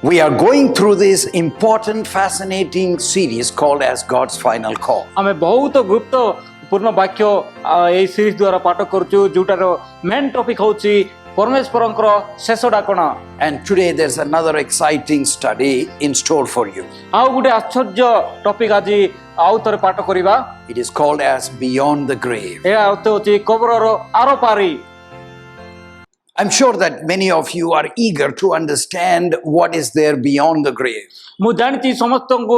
We are going through this important, fascinating series called as God's Final Call. आमे बहुत गुरुत्वपूर्ण वाक्य ए series द्वारा पाठ करछु जोटार मेन टॉपिक होची परमेश्वरंकर शेष डाकण. And today there's another exciting study in store for you. आउ गुटे आश्चर्य टॉपिक आज आउ तरे पाठ करिबा. It is called as Beyond the Grave. ए अर्थ होची कबरर आरो पारी. I'm sure that many of you are eager to understand what is there beyond the grave. मु जानिछि समस्तंको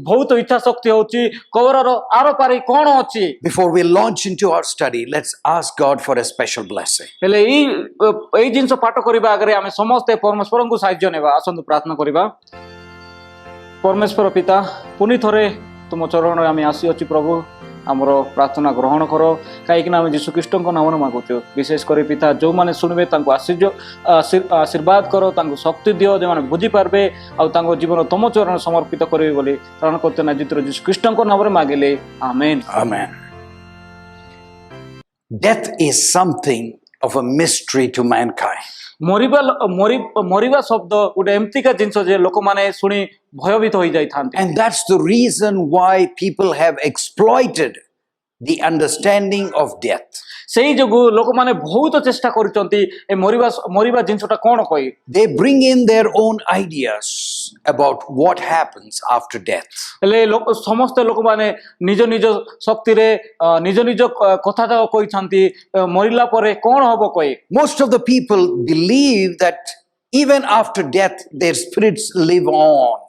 बहुत इच्छा शक्ति होची कबरर आरो पारी कोन अछि. Before we launch into our study, let's ask God for a special blessing. हेले ई जिंस पाठ करिबा आगरे आमे समस्त परमेश्वरंको साहाय्य नेबा. आसंतु प्रार्थना करिबा. परमेश्वर पिता पुनि थरे तुम चरण आमे आसी अछि प्रभु. आमर प्रार्थना ग्रहण करो कहीं आम जीशु ख्रीष्ट नाम मागुचु. विशेष कर पिता जो मैंने शुणवे आशीर्वाद करो शक्ति दियो जो मैंने बुझी पार्बे आउ जीवन तुम चरण समर्पित करेंगे बोली प्राण करते ना जीतर जीशु ख्रीष्ट नाम मागिले आमेन. Amen. Death is something of a mystery to mankind. मरिबा शब्द गोटे एमतीका जिनस जे लोक माने सुनी भयभीत हो जाई थांते. And that's the reason why people have exploited the understanding of death. सेही जगु लोक माने बहुत चेष्टा करूचंती ए मरिबा जिनसटा कोन कहि. They bring in their own ideas about what happens after death. हेले लोक समस्त लोक माने निज निज शक्ति रे निज निज कथा जा कहि छांती मरिला परे कोन होबो कहि. Most of the people believe that even after death their spirits live on.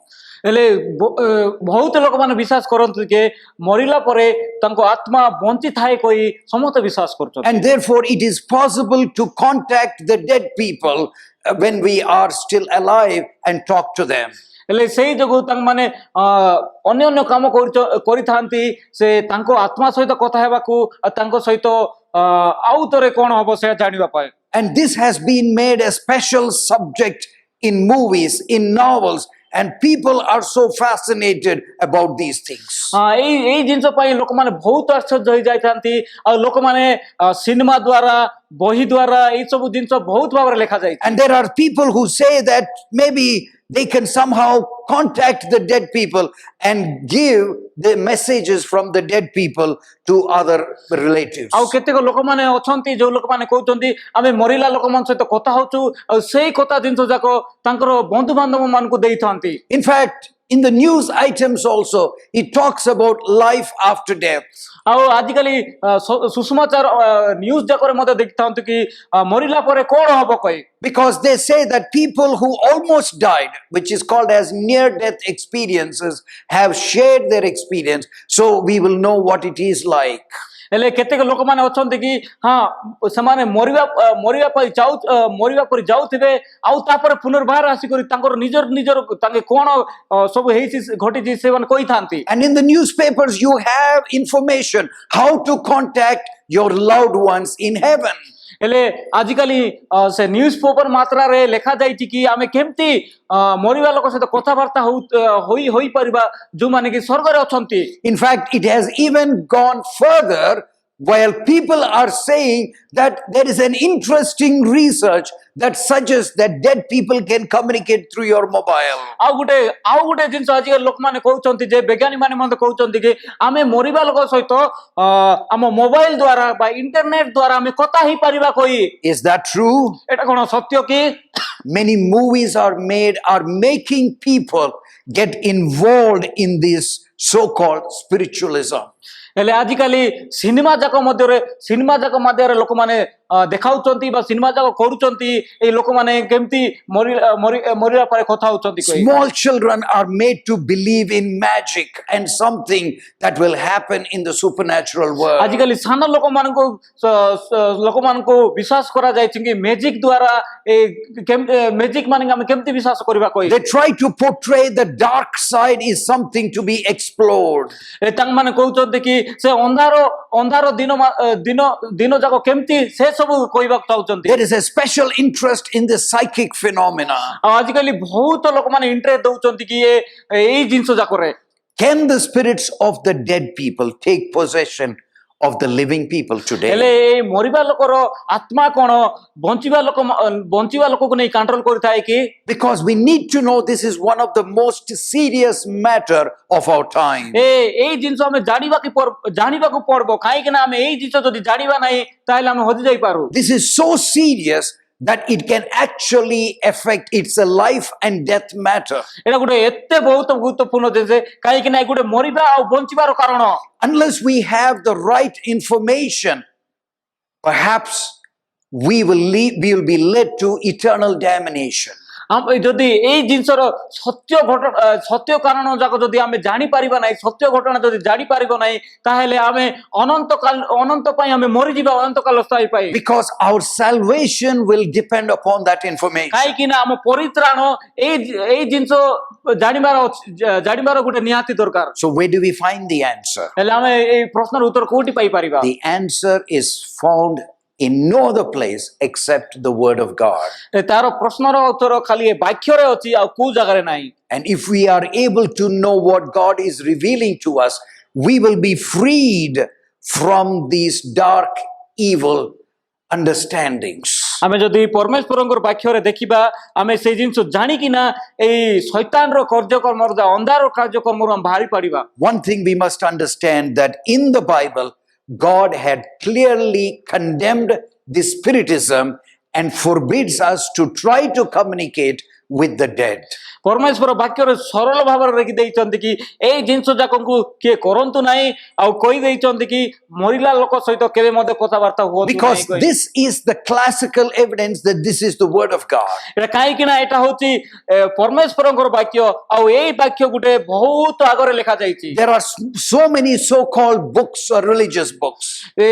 हेले बहुत लोक माने विश्वास करंतु के मरिला परे तांको आत्मा बंची थाए कोई समस्त विश्वास करछन. And therefore it is possible to contact the dead people when we are still alive and talk to them. हेले सेही जगु तांग माने अन्य अन्य काम करि थांती से तांको आत्मा सहित कथा हेबाकू तांको सहित आउ तरे कोन होबो से जानिबा पाए. And this has been made a special subject in movies, in novels, and people are so fascinated about these things. ए जिंस पई लोक माने बहुत आश्चर्य होई जाय थांती आ लोक माने सिनेमा द्वारा बही द्वारा ए सब जिंस बहुत भाबरे लिखा जाय. And there are people who say that maybe they can somehow contact the dead people and give the messages from the dead people to other relatives. आ केतेक लोक माने अछंती जो लोक माने कहउचंती आमे मरिला लोक मान सहित कथा होचु आ सेही कथा जिंस जाको तांकर बंधु बांधव मान को देई थांती. In fact, in the news items also, it talks about life after death. आ आजिकली सुसमाचार न्यूज जाकर मते देखथांतु कि मरिला परे कोन होबो कहि. Because they say that people who almost died, which is called as near-death experiences, have shared their experience, so we will know what it is like. हेले केतेक लोक माने अछंती कि हां समाने मरिबा पर जाउथिबे आउ तापर पुनर्बार आसी करी तांकर निजर तांगे कोन सब हेछि घटिछि से मान कहि थांती. And in the newspapers you have information how to contact your loved ones in heaven. हेले आजिकली से न्यूज पेपर मात्रा रे लिखा जाइछि कि आमे केमती मरिबा लोक सहित कथाबार्ता होई परिबा जो माने कि स्वर्ग रे अछंती. In fact, it has even gone further, while people are saying that there is an interesting research that suggests that dead people can communicate through your mobile. आउ गुटे जिंस आज लोक माने कहउचंती जे वैज्ञानिक माने मते कहउचंती कि आमे मरिबा लोक सहित आम मोबाइल द्वारा बा इंटरनेट द्वारा आमे कथा ही परिबा कोई. Is that true? एटा कोन सत्य कि. Many movies are making people get involved in this so-called spiritualism. हेले आजिकली सिनेमा जाक मध्य लोक माने देखाउचंती बा सिनेमा जाक करूचंती ए लोक माने केमती मरिला परे कथा होचंती कोइ. Small children are made to believe in magic and something that will happen in the supernatural world. आजिकली साना लोक मान को विश्वास करा जाय कि मैजिक द्वारा ए मैजिक माने हम केमती विश्वास करबा कोइ. They try to portray the dark side is something to be explored. ए तंग माने कहउचंती कि से अंधारो दिन जाको केमती से सब कहबा चाहउचंती. There is a special interest in the psychic phenomena. आजिकली बहुत लोक माने इंटरेस्ट दउचंती कि ए जिंस जाको रे. Can the spirits of the dead people take possession of the living people ହେଲେ today. ଏଇ ମରିବା ଲୋକର ଆତ୍ମା କଣ ବଞ୍ଚିବା ଲୋକକୁ ନେଇ କଣ୍ଟ୍ରୋଲ କରିଥାଏ କି? Because we need to know this is one of the most serious matter of our time. ଏଇ ଜିନିଷ ଆମେ ଜାଣିବାକୁ ପଡିବ, କାହିଁକି ନା ଆମେ ଏଇ ଜିନିଷ ଯଦି ଜାଣିବା ନାହିଁ ତାହେଲେ ଆମେ ହଜି ଯାଇପାରୁ। This is so serious that it can actually affect, it's a life and death matter. ଏଇଟା ଗୋଟେ ଏତେ ବହୁତ ଗୁରୁତ୍ୱପୂର୍ଣ୍ଣ ଜିନିଷ, କାହିଁକି ନା ଗୋଟେ ମରିବା ଆଉ ବଞ୍ଚିବାର କାରଣ। Unless we have the right information, perhaps we will be led to eternal damnation. ଯଦି ଏଇ ଜିନିଷର ସତ୍ୟ କାରଣ ଯାକ ଯଦି ଆମେ ଜାଣିପାରିବା ନାହିଁ, ସତ୍ୟ ଘଟଣା ଯଦି ଜାଣିପାରିବ ନାହିଁ, ତାହେଲେ ଆମେ ଅନନ୍ତ ପାଇଁ ଆମେ ମରିଯିବା, ଅନନ୍ତ କାଳ ସ୍ଥାୟୀ ପାଇଁ। Because our salvation will depend upon that information. କାହିଁକି ନା ଆମ ପରିତ୍ରାଣ ଏଇ ଜିନିଷ ଜାଣିବାର ଗୋଟେ ନିହାତି ଦରକାର। So where do we find the answer? ହେଲେ ଆମେ ଏଇ ପ୍ରଶ୍ନର ଉତ୍ତର କୋଉଠି ପାଇପାରିବା? The answer is found in no other place except the word of God. ତାର ପ୍ରଶ୍ନର ଉତ୍ତର ଖାଲି ଏ ବାକ୍ୟରେ ଅଛି, ଆଉ କୋଉ ଜାଗାରେ ନାହିଁ। And if we are able to know what God is revealing to us, we will be freed from these dark, evil understandings. ଆମେ ଯଦି ପରମେଶ୍ୱରଙ୍କର ବାକ୍ୟରେ ଦେଖିବା, ଆମେ ସେଇ ଜିନିଷ ଜାଣିକି ନା ଏଇ ଶୈତାନର କାର୍ଯ୍ୟକ୍ରମର ଅନ୍ଧାର କାର୍ଯ୍ୟକ୍ରମରୁ ଆମେ ବାହାରି ପାରିବା। One thing we must understand, that in the Bible, God had clearly condemned the spiritism and forbids us to try to communicate with the dead. ପରମେଶ୍ୱର ବାକ୍ୟରେ ସରଳ ଭାବରେ ଲେଖି ଦେଇଛନ୍ତି କି ଏଇ ଜିନିଷ ଯାକକୁ କିଏ କରନ୍ତୁ ନାହିଁ, ଆଉ କହି ଦେଇଛନ୍ତି କି ମରିଲା ଲୋକ ସହିତ କେବେ ମଧ୍ୟ କଥାବାର୍ତ୍ତା ହୁଅନ୍ତୁ Because ନାହିଁ। this is the classical evidence that this is the word of God. ଏଟା କାହିଁକି ନା ଏଟା ହଉଛି ପରମେଶ୍ୱରଙ୍କର ବାକ୍ୟ, ଆଉ ଏଇ ବାକ୍ୟ ଗୋଟେ ବହୁତ ଆଗରେ ଲେଖା ଯାଇଛି। There are so many so-called books or religious books. ଏ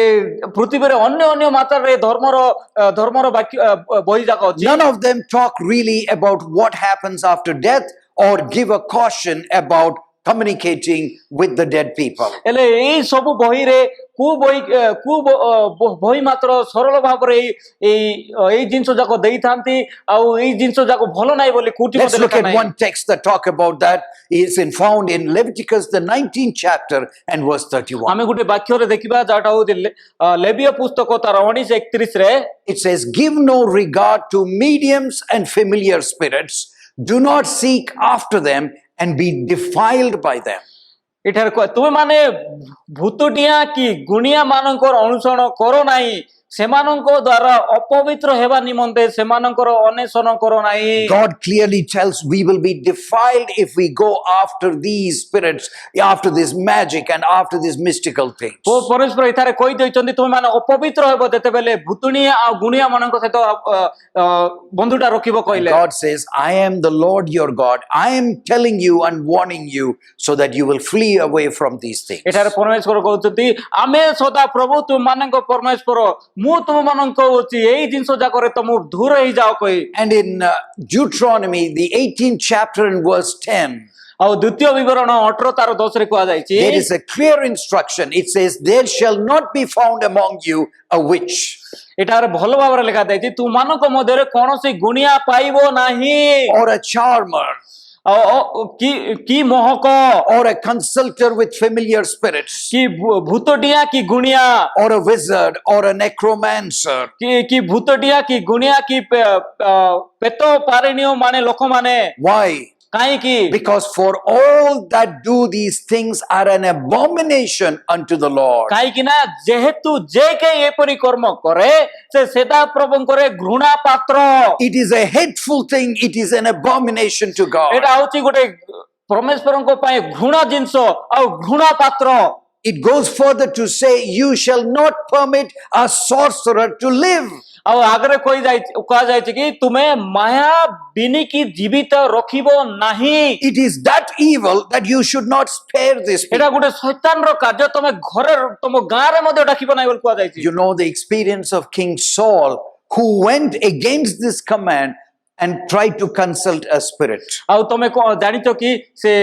ପୃଥିବୀରେ ଅନ୍ୟ ମାତ୍ରାରେ ଧର୍ମର ବାକ୍ୟ ବହି ଯାକ ଅଛି। None of them talk really about what happens after death or give a caution about communicating with the dead people. ହେଲେ ଏଇ ସବୁ ବହିରେ କୋଉ ବହି ମାତ୍ର ସରଳ ଭାବରେ ଏଇ ଜିନିଷ ଯାକ ଦେଇଥାନ୍ତି, ଆଉ ଏଇ ଜିନିଷ ଯାକ ଭଲ ନାହିଁ ବୋଲି କୋଉଠି Let's ମଧ୍ୟ look ଲେଖା at ନାହିଁ। one text that talk about that. Is found in Leviticus the 19th chapter and verse 31. ଆମେ ଗୋଟେ ବାକ୍ୟରେ ଦେଖିବା ଯାଟା ହଉଛି ଲେବୀୟ ପୁସ୍ତକ ତାର 19:31 ରେ। It says, "Give no regard to mediums and familiar spirits. Do not seek after them and be defiled by them." ଏଠାରେ ତୁମେ ମାନେ ଭୂତଟିଆ କି ଗୁଣିଆ ମାନଙ୍କର ଅନୁସରଣ କର ନାହିଁ, ସେମାନଙ୍କ ଦ୍ୱାରା ଅପବିତ୍ର ହେବା ନିମନ୍ତେ ସେମାନଙ୍କର ଅନ୍ୱେଷଣ କର ନାହିଁ। God clearly tells we will be defiled if we go after these spirits, after this magic and after these mystical things. ପରମେଶ୍ୱର ଏଠାରେ କହି ଦେଇଛନ୍ତି ତୁମେ ମାନେ ଅପବିତ୍ର ହେବ ଯେତେବେଳେ ଭୂତୁଣିଆ ଆଉ ଗୁଣିଆ ମାନଙ୍କ ସହିତ ବନ୍ଧୁଟା ରଖିବ କହିଲେ। God says, "I am the Lord your God. I am telling you and warning you so that you will flee away from these things." ଏଠାରେ ପରମେଶ୍ୱର କହୁଛନ୍ତି ଆମେ ସଦା ପ୍ରଭୁ ତୁମମାନଙ୍କ ପରମେଶ୍ୱର, ମୁଁ ତୁମମାନଙ୍କୁ କହୁଛି ଏଇ ଜିନିଷ ଯାକରେ ତମକୁ ଦୂର ହେଇଯାଅ କହି। And in Deuteronomy, the 18th chapter and verse 10, ଆଉ ଦ୍ୱିତୀୟ ବିବରଣ 18 ତାର 10 ରେ କୁହାଯାଇଛି, there is a clear instruction. It says, "There shall not be found among you a witch." ଏଠାରେ ଭଲ ଭାବରେ ଲେଖା ଯାଇଛି ତୁମମାନଙ୍କ ମଧ୍ୟରେ କୌଣସି ଗୁଣିଆ ପାଇବ ନାହିଁ, Or a charmer, କି Mohak, or a consulter with familiar spirits, କି ଭୂତଟିଆ କି ଗୁଣିଆ, or a wizard, or a necromancer. କି ଭୂତଟିଆ କି ଗୁଣିଆ କି ପେତ ପାରିଣୀୟ ମାନେ ଲୋକମାନେ। Why? କାହିଁକି? Because for all that do these things are an abomination unto the Lord. କାହିଁକି ନା ଯେହେତୁ ଯେ କେହି ଏପରି କର୍ମ କରେ ସେ ସେଟା ପ୍ରଭୁଙ୍କର ଘୃଣା ପାତ୍ର। It is a hateful thing. It is an abomination to God. ଏଟା ହଉଛି ଗୋଟେ ପରମେଶ୍ୱରଙ୍କ ପାଇଁ ଘୃଣା ଜିନିଷ ଆଉ ଘୃଣା ପାତ୍ର। It goes further to say, "You shall not permit a sorcerer to live." ଆଉ ଆଗରେ କୁହାଯାଇଛି କି ତୁମେ ମାୟା ବିନିକି ଜୀବିତ ରଖିବ ନାହିଁ। It is that evil that you should not spare this ଏଟା people. ଗୋଟେ ଶୈତାନର କାର୍ଯ୍ୟ, ତମେ ଘରେ ତମ ଗାଁରେ ମଧ୍ୟ ଡାକିବ ନାହିଁ ବୋଲି କୁହାଯାଇଛି। You know the experience of King Saul, who went against this command and tried to consult a spirit. ଆଉ ତମେ ଜାଣିଛ କି ସେ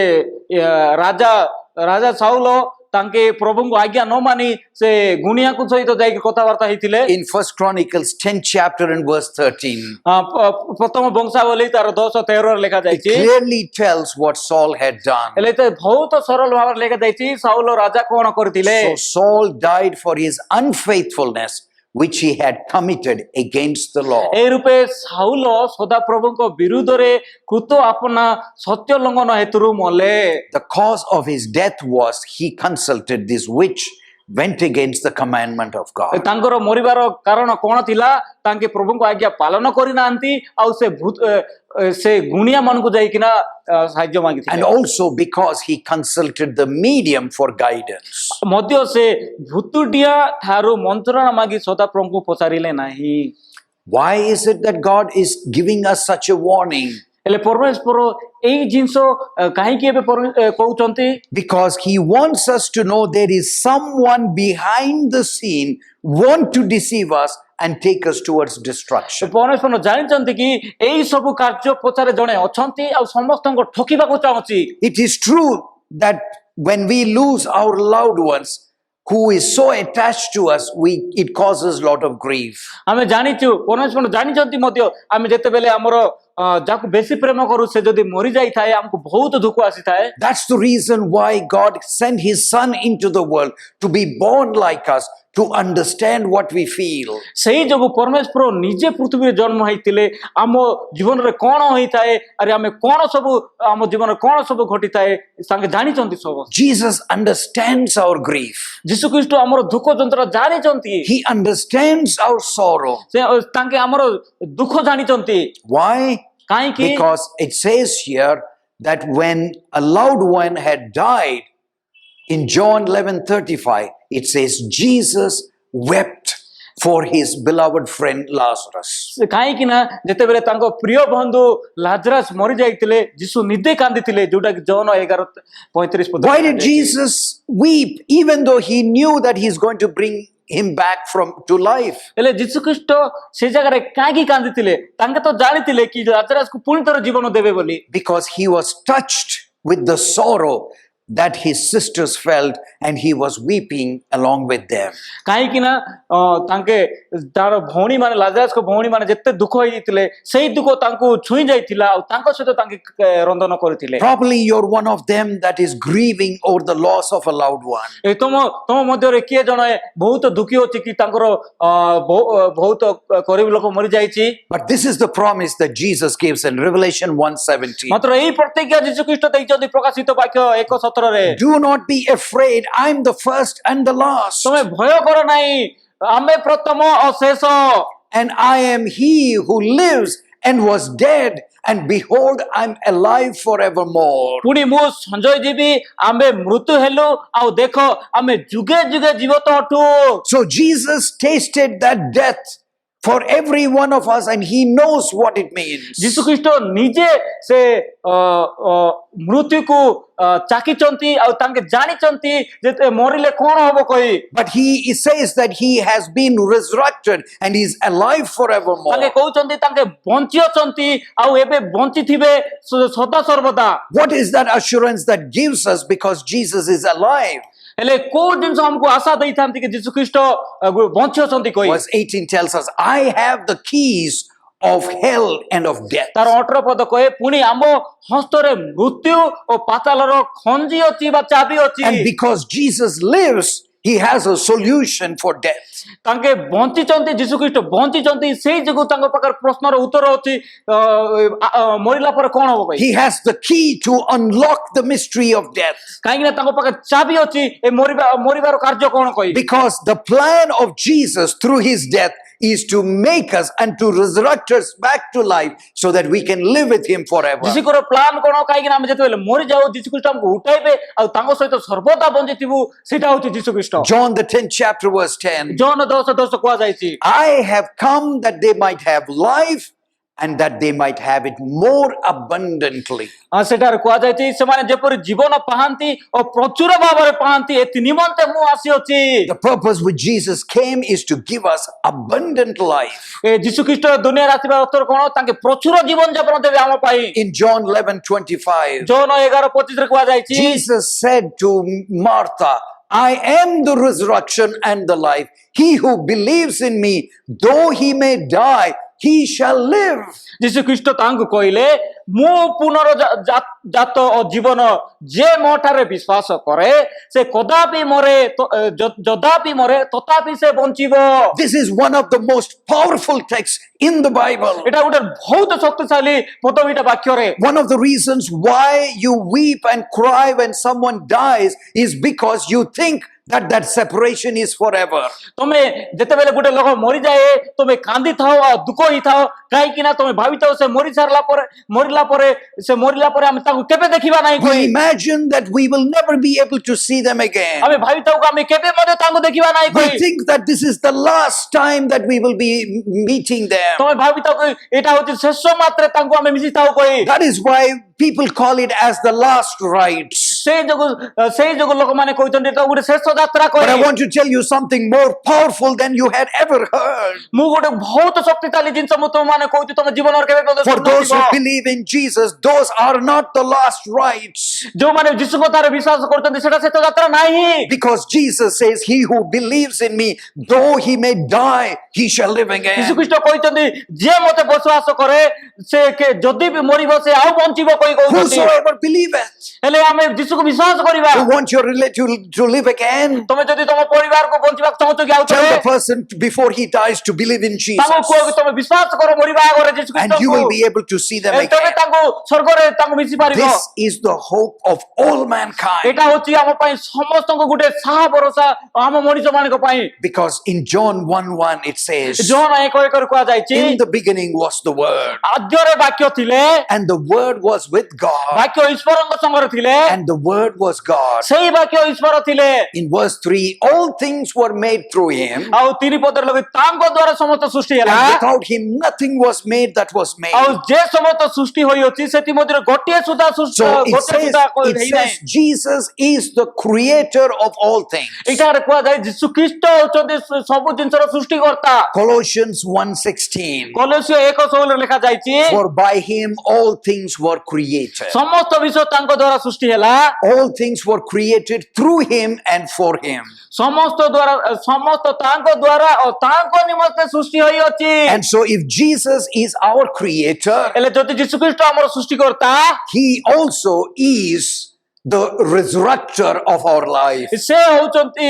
ରାଜା ସାଉଲ ତାଙ୍କେ ପ୍ରଭୁଙ୍କୁ ଆଜ୍ଞା ନ ମାନି ସେ ଗୁଣିଆକୁ ସହିତ ଯାଇକି କଥାବାର୍ତ୍ତା ହେଇଥିଲେ। In First Chronicles 10th chapter and verse 13, ପ୍ରଥମ ବଂଶାବଳୀ ତାର 10:13 ଲେଖା it ଯାଇଛି। clearly tells what Saul had done. ହେଲେ ତ ବହୁତ ସରଳ ଭାବରେ ଲେଖା ଯାଇଛି ସାଉଲ ରାଜା କଣ କରିଥିଲେ। So Saul died for his unfaithfulness which he had committed against the law. এই রূপে সাউল সদাপ্রভুଙ୍କ ବିରୁଦ୍ଧରେ କୃତ ଆପନା ସତ୍ୟ ଲଙ୍ଘନ ହେତୁରୁ ମଲେ। The cause of his death was he consulted this witch, went against the commandment of God. ତାଙ୍କର ମରିବାର କାରଣ କଣ ଥିଲା? ତାଙ୍କେ ପ୍ରଭୁଙ୍କ ଆଜ୍ଞା ପାଳନ କରିନାହାନ୍ତି ଆଉ ସେ ଗୁଣିଆ ମାନଙ୍କୁ ଯାଇକିନା ସାହାଯ୍ୟ And ମାଗିଥିଲେ। also because he consulted the medium for guidance. ମଧ୍ୟ ସେ ଭୁତୁଡିଆ ଠାରୁ ମନ୍ତ୍ରଣା ମାଗି ସଦାପ୍ରଭୁଙ୍କୁ ପଚାରିଲେ ନାହିଁ। Why is it that God is giving us such a warning? ହେଲେ ପରମେଶ୍ୱର ଏଇ ଜିନିଷ କାହିଁକି ଏବେ କହୁଛନ୍ତି? Because he wants us to know there is someone behind the scene want to deceive us and take us towards destruction. ପରମେଶ୍ୱର ଜାଣିଛନ୍ତି କି ଏଇ ସବୁ କାର୍ଯ୍ୟ ପଛରେ ଜଣେ ଅଛନ୍ତି ଆଉ ସମସ୍ତଙ୍କୁ ଠକିବାକୁ ଚାହୁଁଛି। It is true that when we lose our loved ones who is so attached to us, it causes lot of grief. ଆମେ ଜାଣିଛୁ ପରମେଶ୍ୱର ଜାଣିଛନ୍ତି ମଧ୍ୟ ଆମେ ଯେତେବେଳେ ଆମର ଯାହାକୁ ବେଶୀ ପ୍ରେମ କରୁ ସେ ଯଦି ମରି ଯାଇଥାଏ ଆମକୁ ବହୁତ ଦୁଃଖ ଆସିଥାଏ। That's the reason why God sent his son into the world to be born like us, to understand what we feel. ସେଇ ଯୋଗୁଁ ପରମେଶ୍ୱର ନିଜେ ପୃଥିବୀରେ ଜନ୍ମ ହେଇଥିଲେ ଆମ ଜୀବନରେ କଣ ହେଇଥାଏ ଆରେ ଆମେ କଣ ସବୁ ଆମ ଜୀବନରେ କଣ ସବୁ ଘଟିଥାଏ ତାଙ୍କେ ଜାଣିଛନ୍ତି ସବୁ। Jesus understands our grief. ଯୀଶୁ ଖ୍ରୀଷ୍ଟ ଆମର ଦୁଃଖ ଯନ୍ତ୍ରଣା ଜାଣିଛନ୍ତି। He understands our sorrow. ସେ ତାଙ୍କେ ଆମର ଦୁଃଖ ଜାଣିଛନ୍ତି। Why? କାହିଁକି? Because it says here that when a loved one had died, in John 11:35, it says Jesus wept for his beloved friend Lazarus. କାହିଁକି ନା ଯେତେବେଳେ ତାଙ୍କ ପ୍ରିୟ ବନ୍ଧୁ ଲାଜରାସ୍ ମରି ଯାଇଥିଲେ ଯୀଶୁ ନିଜେ କାନ୍ଦିଥିଲେ ଯୋଉଟା କି ଜନ 11:35 Why did Jesus weep even though he knew that he's going to bring him back to life? ହେଲେ ଯୀଶୁ ଖ୍ରୀଷ୍ଟ ସେ ଜାଗାରେ କାହିଁକି କାନ୍ଦିଥିଲେ? ତାଙ୍କେ ତ ଜାଣିଥିଲେ କି ଲାଜରାସ୍କୁ ପୁଣି ଥରେ ଜୀବନ ଦେବେ ବୋଲି। Because he was touched with the sorrow that his sisters felt and he was weeping along with them. କାହିଁକି ନା ତାଙ୍କେ ତାର ଭଉଣୀ ମାନେ ଲାଜରାସ୍ଙ୍କ ଭଉଣୀ ମାନେ ଯେତେ ଦୁଃଖ ହେଇଯାଇଥିଲେ ସେଇ ଦୁଃଖ ତାଙ୍କୁ ଛୁଇଁ ଯାଇଥିଲା ଆଉ ତାଙ୍କ ସହିତ ତାଙ୍କେ ରନ୍ଧନ କରିଥିଲେ। Probably you're one of them that is grieving over the loss of a loved one. ତମ ମଧ୍ୟରେ କିଏ ଜଣେ ବହୁତ ଦୁଃଖୀ ଅଛି କି ତାଙ୍କର ବହୁତ ଗରିବ ଲୋକ ମରି ଯାଇଛି। But this is the promise that Jesus gives in Revelation 1:17. ମାତ୍ର ଏଇ ପ୍ରତିଜ୍ଞା ଯୀଶୁ ଖ୍ରୀଷ୍ଟ ଦେଇଛନ୍ତି ପ୍ରକାଶିତ ବାକ୍ୟ 1:17 ରେ। Do not be afraid, I'm the first and the last. ତମେ ଭୟ କର ନାହିଁ ଆମେ ପ୍ରଥମ ଓ ଶେଷ। And I am he who lives and was dead, and behold, I'm alive forevermore. ପୁଣି ମୁଁ ସଞ୍ଜୟ ଯିବି ଆମେ ମୃତ୍ୟୁ ହେଲୁ ଆଉ ଦେଖ ଆମେ ଯୁଗେ ଯୁଗେ ଜୀବିତ ଅଟୁ। So Jesus tasted that death for every one of us and he knows what it means. ଯୀଶୁ ଖ୍ରୀଷ୍ଟ ନିଜେ ସେ ମୃତ୍ୟୁକୁ ଚାକିଛନ୍ତି ଆଉ ତାଙ୍କେ ଜାଣିଛନ୍ତି ଯେ ମରିଲେ କଣ ହବ କହି। But he says that he has been resurrected and is alive forevermore. ତାଙ୍କେ କହୁଛନ୍ତି ତାଙ୍କେ ବଞ୍ଚି ଅଛନ୍ତି ଆଉ ଏବେ ବଞ୍ଚିଥିବେ ସଦା ସର୍ବଦା। What is that assurance that gives us because Jesus is alive? ହେଲେ କୋଉ ଜିନିଷ ଆମକୁ ଆଶା ଦେଇଥାନ୍ତି କି ଯୀଶୁ ଖ୍ରୀଷ୍ଟ ବଞ୍ଚି ଅଛନ୍ତି କହି। Verse 18 tells us, I have the keys of hell and of death. ତାର 18 ପଦ କହେ ପୁଣି ଆମ ହସ୍ତରେ ମୃତ୍ୟୁ ଓ ପାତାଳର ଖଞ୍ଜି ଅଛି ବା ଚାବି ଅଛି। And because Jesus lives, he has a solution for death. ତାଙ୍କେ ବଞ୍ଚିଛନ୍ତି ଯୀଶୁ ଖ୍ରୀଷ୍ଟ ବଞ୍ଚିଛନ୍ତି ସେଇ ଯୋଗୁଁ ତାଙ୍କ ପାଖରେ ପ୍ରଶ୍ନର ଉତ୍ତର ଅଛି ମରିଲା ପରେ କଣ ହବ ଭାଇ। He has the key to unlock the mystery of death. କାହିଁକି ନା ତାଙ୍କ ପାଖରେ ଚାବି ଅଛି ଏ ମରିବାର କାର୍ଯ୍ୟ କଣ କହି। Because the plan of Jesus through his death is to make us and to resurrect us back to life so that we can live with him forever. ଯୀଶୁଙ୍କର ପ୍ଲାନ୍ କଣ? କାହିଁକି ନା ଆମେ ଯେତେବେଳେ ମରିଯାଉ ଯୀଶୁ ଖ୍ରୀଷ୍ଟ ଆମକୁ ଉଠାଇବେ ଆଉ ତାଙ୍କ ସହିତ ସର୍ବଦା ବଞ୍ଚିଥିବୁ ସେଇଟା ହଉଛି ଯୀଶୁ ଖ୍ରୀଷ୍ଟ। John the 10th chapter verse 10. ଜନ 10:10 କୁହାଯାଇଛି I have come that they might have life and that they might have it more abundantly. ସେଠାରେ କୁହାଯାଇଛି ସେମାନେ ଯେପରି ଜୀବନ ପାଆନ୍ତି ଓ ପ୍ରଚୁର ଭାବରେ ପାଆନ୍ତି ଏଥି ନିମନ୍ତେ ମୁଁ ଆସିଅଛି। The purpose which Jesus came is to give us abundant life. ଯୀଶୁ ଖ୍ରୀଷ୍ଟ ଦୁନିଆରେ ଆସିବା ଅର୍ଥ କଣ? ତାଙ୍କେ ପ୍ରଚୁର ଜୀବନ ଯାପନ ଦେବେ ଆମ ପାଇଁ। In John 11:25, ଜନ 11:25 ରେ କୁହାଯାଇଛି Jesus said to Martha, I am the resurrection and the life. He who believes in me, though he may die, he shall live. ଯୀଶୁ ଖ୍ରୀଷ୍ଟ ତାଙ୍କୁ କହିଲେ ମୁଁ ପୁନର୍ଜାତ ଓ ଜୀବନ ଯେ ମୋ ଠାରେ ବିଶ୍ୱାସ କରେ ସେ କଦାପି ମରେ ଯଦାପି ମରେ ତଥାପି ସେ ବଞ୍ଚିବ। This is one of the most powerful texts in the Bible. ଏଟା ଗୋଟେ ବହୁତ ଶକ୍ତିଶାଳୀ ପଦବୀଟା ବାକ୍ୟରେ। One of the reasons why you weep and cry when someone dies is because you think that separation is forever. ତମେ ଯେତେବେଳେ ଗୋଟେ ଲୋକ ମରିଯାଏ ତମେ କାନ୍ଦି ଥାଅ ଆଉ ଦୁଃଖ ହେଇଥାଅ କାହିଁକି ନା ତମେ ଭାବିଥାଅ ସେ ମରିଲା ପରେ ଆମେ ତାଙ୍କୁ କେବେ ଦେଖିବା ନାହିଁ We କହି imagine that we will never be able to see them again. ଆମେ ଭାବିଥାଉ ଆମେ କେବେ ମଧ୍ୟ ତାଙ୍କୁ ଦେଖିବା ନାହିଁ We କହି think that this is the last time that we will be meeting them. ତମେ ଭାବିଥାଉ କି ଏଇଟା ହଉଛି ଶେଷ ମାତ୍ରେ ତାଙ୍କୁ ଆମେ ମିଶିଥାଉ କହି That is why people call it as the last rites. ସେଇ ଯୋଗୁ ଲୋକମାନେ କହୁଛନ୍ତି ଏଟା ଗୋଟେ ଶେଷ ଯାତ୍ରା But I କହି want to tell you something more powerful than you had ever heard. ମୁଁ ଗୋଟେ ବହୁତ ଶକ୍ତିଶାଳୀ ଜିନିଷ ମୁଁ ତୁମମାନେ କହୁଛି ତମ ଜୀବନରେ କେବେ ମଧ୍ୟ For those who ଶୁଣିନଥିବ। believe in Jesus, those are not the last rites. ଯୋଉମାନେ ଯୀଶୁଙ୍କ ଠାରେ ବିଶ୍ୱାସ କରୁଛନ୍ତି ସେଟା ଶେଷ ଯାତ୍ରା ନାହିଁ। Because Jesus says, he who believes in me, though he may die, he shall live ଯୀଶୁ again. ଖ୍ରୀଷ୍ଟ କହିଛନ୍ତି ଯିଏ ମତେ ବିଶ୍ୱାସ କରେ ସେ ଯଦି ବି ମରିବ ସେ ଆଉ ବଞ୍ଚିବ କହି କହୁଛନ୍ତି। Whosoever believeth. ହେଲେ ଆମେ ଯୀଶୁକୁ ବିଶ୍ୱାସ କରିବା। You want your relative to live again? ତମେ ଯଦି ତମ ପରିବାରକୁ ବଞ୍ଚିବାକୁ ଚାହୁଁଛ କି ଆଉ Tell ଥରେ the person before he dies to believe in Jesus. ତାଙ୍କୁ କୁହ କି ତମେ ବିଶ୍ୱାସ କର ମରିବା ଆଗରେ ଯୀଶୁ And you will ଖ୍ରୀଷ୍ଟଙ୍କୁ। be able to see them ତମେ again. ତାଙ୍କୁ ସ୍ୱର୍ଗରେ ତାଙ୍କୁ ମିଶି ପାରିବ। This is the hope of all mankind. ଏଟା ହଉଛି ଆମ ପାଇଁ ସମସ୍ତଙ୍କୁ ଗୋଟେ ସାହା ଭରସା ଆମ ମଣିଷ ମାନଙ୍କ ପାଇଁ। Because in John 1:1 it says, ଜୋହନ 1:1 କୁହାଯାଇଛି in the beginning was the Word, ଆଦ୍ୟରେ ବାକ୍ୟ ଥିଲେ and the Word was with God, ବାକ୍ୟ ଈଶ୍ୱରଙ୍କ ସଙ୍ଗରେ ଥିଲେ and the Word was God. ସେଇ ବାକ୍ୟ ଈଶ୍ୱର ଥିଲେ। In verse 3, all things were made through him, ଆଉ 3 ପଦରେ ଲଗେଇ ତାଙ୍କ ଦ୍ୱାରା ସମସ୍ତ ସୃଷ୍ଟି ହେଲା and without him nothing was made that was made. ଆଉ ଯେ ସମସ୍ତ ସୃଷ୍ଟି ହୋଇଅଛି ସେଥି ମଧ୍ୟରେ ଗୋଟିଏ ସୁଦ୍ଧା So it says Jesus is the creator of all things. ଏଠାରେ କୁହାଯାଏ ଯୀଶୁ ଖ୍ରୀଷ୍ଟ ହେଉଛନ୍ତି ସବୁ ଜିନିଷର ସୃଷ୍ଟିକର୍ତ୍ତା। Colossians 1:16, କଲୋସିୟ 1:16 ଲେଖା ଯାଇଛି for by him all things were created. ସମସ୍ତ ବିଷୟ ତାଙ୍କ ଦ୍ୱାରା ସୃଷ୍ଟି ହେଲା। All things were created through him and for him. ସମସ୍ତ ତାଙ୍କ ଦ୍ୱାରା ଓ ତାଙ୍କ ନିମନ୍ତେ ସୃଷ୍ଟି ହୋଇଅଛି। And so if Jesus is our creator, ହେଲେ ଯଦି ଯୀଶୁ ଖ୍ରୀଷ୍ଟ ଆମର ସୃଷ୍ଟିକର୍ତ୍ତା he also is the resurrector of our life. ସେ ହଉଛନ୍ତି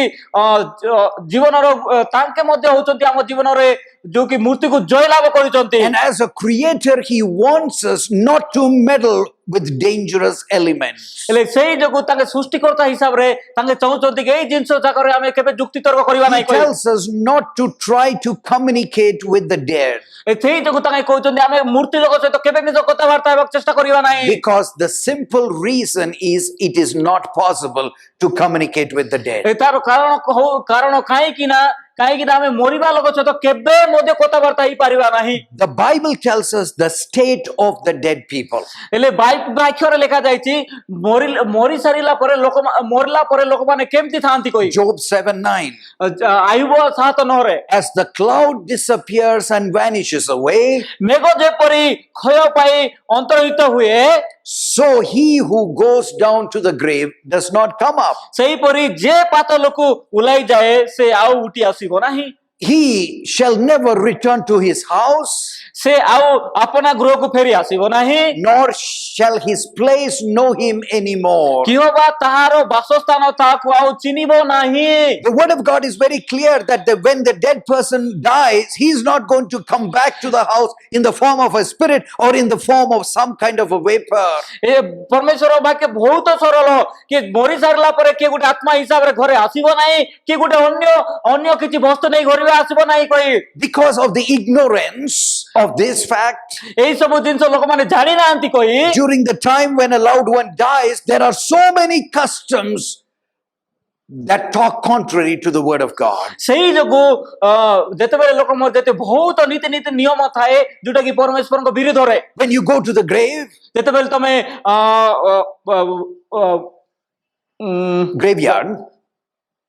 ଜୀବନର ତାଙ୍କେ ମଧ୍ୟ ହଉଛନ୍ତି ଆମ ଜୀବନରେ ଯୋଉ କି ମୃତ୍ୟୁକୁ ଜୟଲାଭ କରିଛନ୍ତି। And as a creator, he wants us not to meddle with dangerous elements. ହେଲେ ସେଇ ଯୋଗୁ ତାଙ୍କେ ସୃଷ୍ଟିକର୍ତ୍ତା ହିସାବରେ ତାଙ୍କେ ଚାହୁଁଛନ୍ତି କି ଏଇ ଜିନିଷ ଯାକରେ ଆମେ କେବେ ଯୁକ୍ତି ତର୍କ କରିବା He ନାହିଁ। tells us not to try to communicate with the dead, ସେଇ ଯୋଗୁ ତାଙ୍କେ କହୁଛନ୍ତି ଆମେ ମୂର୍ତ୍ତି ଲୋକ ସହିତ କେବେ ନିଜ କଥାବାର୍ତ୍ତା ହେବାକୁ ଚେଷ୍ଟା କରିବା ନାହିଁ। because the simple reason is it is not possible to communicate with the dead. ତାର କାରଣ କାହିଁକି ନା ଆମେ ମରିବା ଲୋକ ସହିତ କେବେ ମଧ୍ୟ କଥାବାର୍ତ୍ତା ହେଇପାରିବା ନାହିଁ। The Bible tells us the state of the dead people. ହେଲେ ବାକ୍ୟରେ ଲେଖା ଯାଇଛି ମରିଲା ପରେ ଲୋକମାନେ କେମିତି ଥାଆନ୍ତି କହି Job 7:9. Ayub 7:9ରେ As the cloud disappears and vanishes away, ମେଘ ଯେପରି କ୍ଷୟ ପାଇ ଅନ୍ତର୍ହିତ ହୁଏ so he who goes down to the grave does not come up. ସେହିପରି ଯେ ପାତାଳକୁ ଓହ୍ଲାଇ ଯାଏ ସେ ଆଉ ଉଠି ଆସିବ ନାହିଁ। He shall never return to his house, ସେ ଆଉ ଆପଣା ଗୃହକୁ ଫେରି ଆସିବ ନାହିଁ। nor shall his place know him anymore. କିହବା ତାହାର ବାସସ୍ଥାନ ତାହାକୁ ଆଉ ଚିହ୍ନିବ ନାହିଁ। The word of God is very clear that when the dead person dies, he is not going to come back to the house in the form of a spirit or in the form of some kind of a vapor. ଏ ପରମେଶ୍ୱର ବାକ୍ୟ ବହୁତ ସରଳ କି ମରି ସାରିଲା ପରେ କିଏ ଗୋଟେ ଆତ୍ମା ହିସାବରେ ଘରେ ଆସିବ ନାହିଁ କି ଗୋଟେ ଅନ୍ୟ କିଛି ବସ୍ତୁ ନେଇ ଘରେ ଆସିବ ନାହିଁ କହି। Because of the ignorance of this fact, ଏଇ ସବୁ ଜିନିଷ ଲୋକମାନେ ଜାଣି ନାହାନ୍ତି କହି during the time when a loved one dies, there are so many customs that talk contrary to the word of God. ସେଇ ଯୋଗୁ ଯେତେବେଳେ ଲୋକ ଯେତେ ବହୁତ ନୀତି ନିୟମ ଥାଏ ଯୋଉଟା କି ପରମେଶ୍ୱରଙ୍କ ବିରୁଦ୍ଧରେ। When you go to the grave, ଯେତେବେଳେ ତମେ graveyard,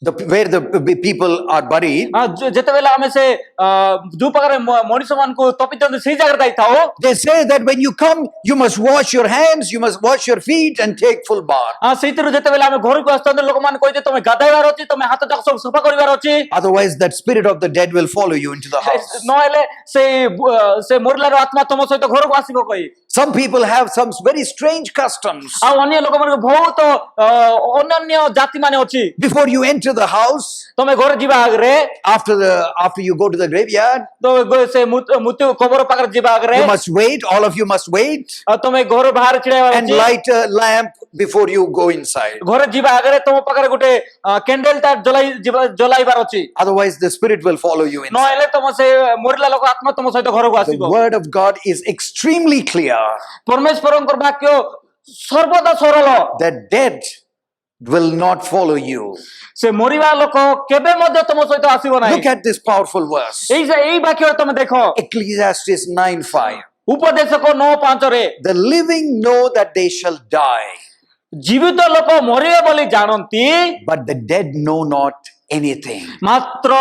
where the people are buried, ଯେତେବେଳେ ଆମେ ସେ ଯୋଉ ପାଖରେ ମଣିଷ ମାନଙ୍କୁ ତପିଛନ୍ତି ସେଇ ଜାଗାରେ ଯାଇଥାଉ, they say that when you come, you must wash your hands, you must wash your feet and take full bath. ସେଇଥିରୁ ଯେତେବେଳେ ଆମେ ଘରକୁ ଆସିଥାନ୍ତୁ ଲୋକମାନେ କହିବେ ତମେ ଗାଧେଇବାର ଅଛି, ତମେ ହାତ ଯାକ ସବୁ ସଫା କରିବାର ଅଛି, Otherwise, that spirit of the dead will follow you into the house. ନହେଲେ ସେ ମରିଲାର ଆତ୍ମା ତମ ସହିତ ଘରକୁ ଆସିବ କହି। Some people have some very strange customs. ଆଉ ଅନ୍ୟ ଲୋକମାନଙ୍କୁ ବହୁତ ଅନନ୍ୟ ଜାତି ମାନେ ଅଛି। Before you enter the house, ତମେ ଘରେ ଯିବା ଆଗରେ, after you go to the graveyard, ସେ ମୃତ୍ୟୁ କବର ପାଖରେ ଯିବା ଆଗରେ you must wait. All of you must wait ତମେ ଘର ବାହାରେ ଛିଡା and light a lamp before you go inside. ଘରେ ଯିବା ଆଗରେ ତମ ପାଖରେ ଗୋଟେ କ୍ୟାଣ୍ଡେଲ ଟା ଜଲାଇବାର ଅଛି, Otherwise, the spirit will follow you inside. ନହେଲେ ତମ ସେ ମରିଲା ଲୋକ ଆତ୍ମା ତମ ସହିତ ଘରକୁ The ଆସିବ। word of God is extremely clear ପରମେଶ୍ୱରଙ୍କର ବାକ୍ୟ ସର୍ବଦା ସରଳ, that dead will not follow you. ସେ ମରିବା ଲୋକ କେବେ ମଧ୍ୟ ତମ ସହିତ ଆସିବ ନାହିଁ। Look at this powerful verse. ଏଇ ବାକ୍ୟ ତମେ ଦେଖ, Ecclesiastes 9:5. ଉପଦେଶକ 9:5ରେ The living know that they shall die, ଜୀବିତ ଲୋକ ମରିବେ ବୋଲି ଜାଣନ୍ତି, but the dead know not anything. ମାତ୍ର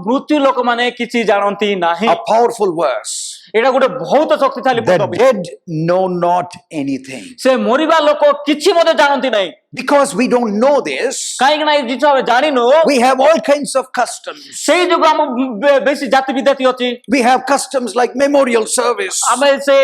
ମୃତ୍ୟୁ ଲୋକମାନେ କିଛି ଜାଣନ୍ତି ନାହିଁ। A powerful verse. ଏଇଟା ଗୋଟେ ବହୁତ ଶକ୍ତିଶାଳୀ The ପଦ। dead know not anything. ସେ ମରିବା ଲୋକ କିଛି ମଧ୍ୟ ଜାଣନ୍ତି ନାହିଁ। Because we don't know this, କାହିଁକି ନା ଏଇ ଜିନିଷ ଆମେ ଜାଣିନୁ, we have all kinds of customs. ସେଇ ଯୋଗୁଁ ଆମ ବେଶୀ ଜାତି ବିଦାତି ଅଛି। We have customs like memorial service. ଆମେ ସେ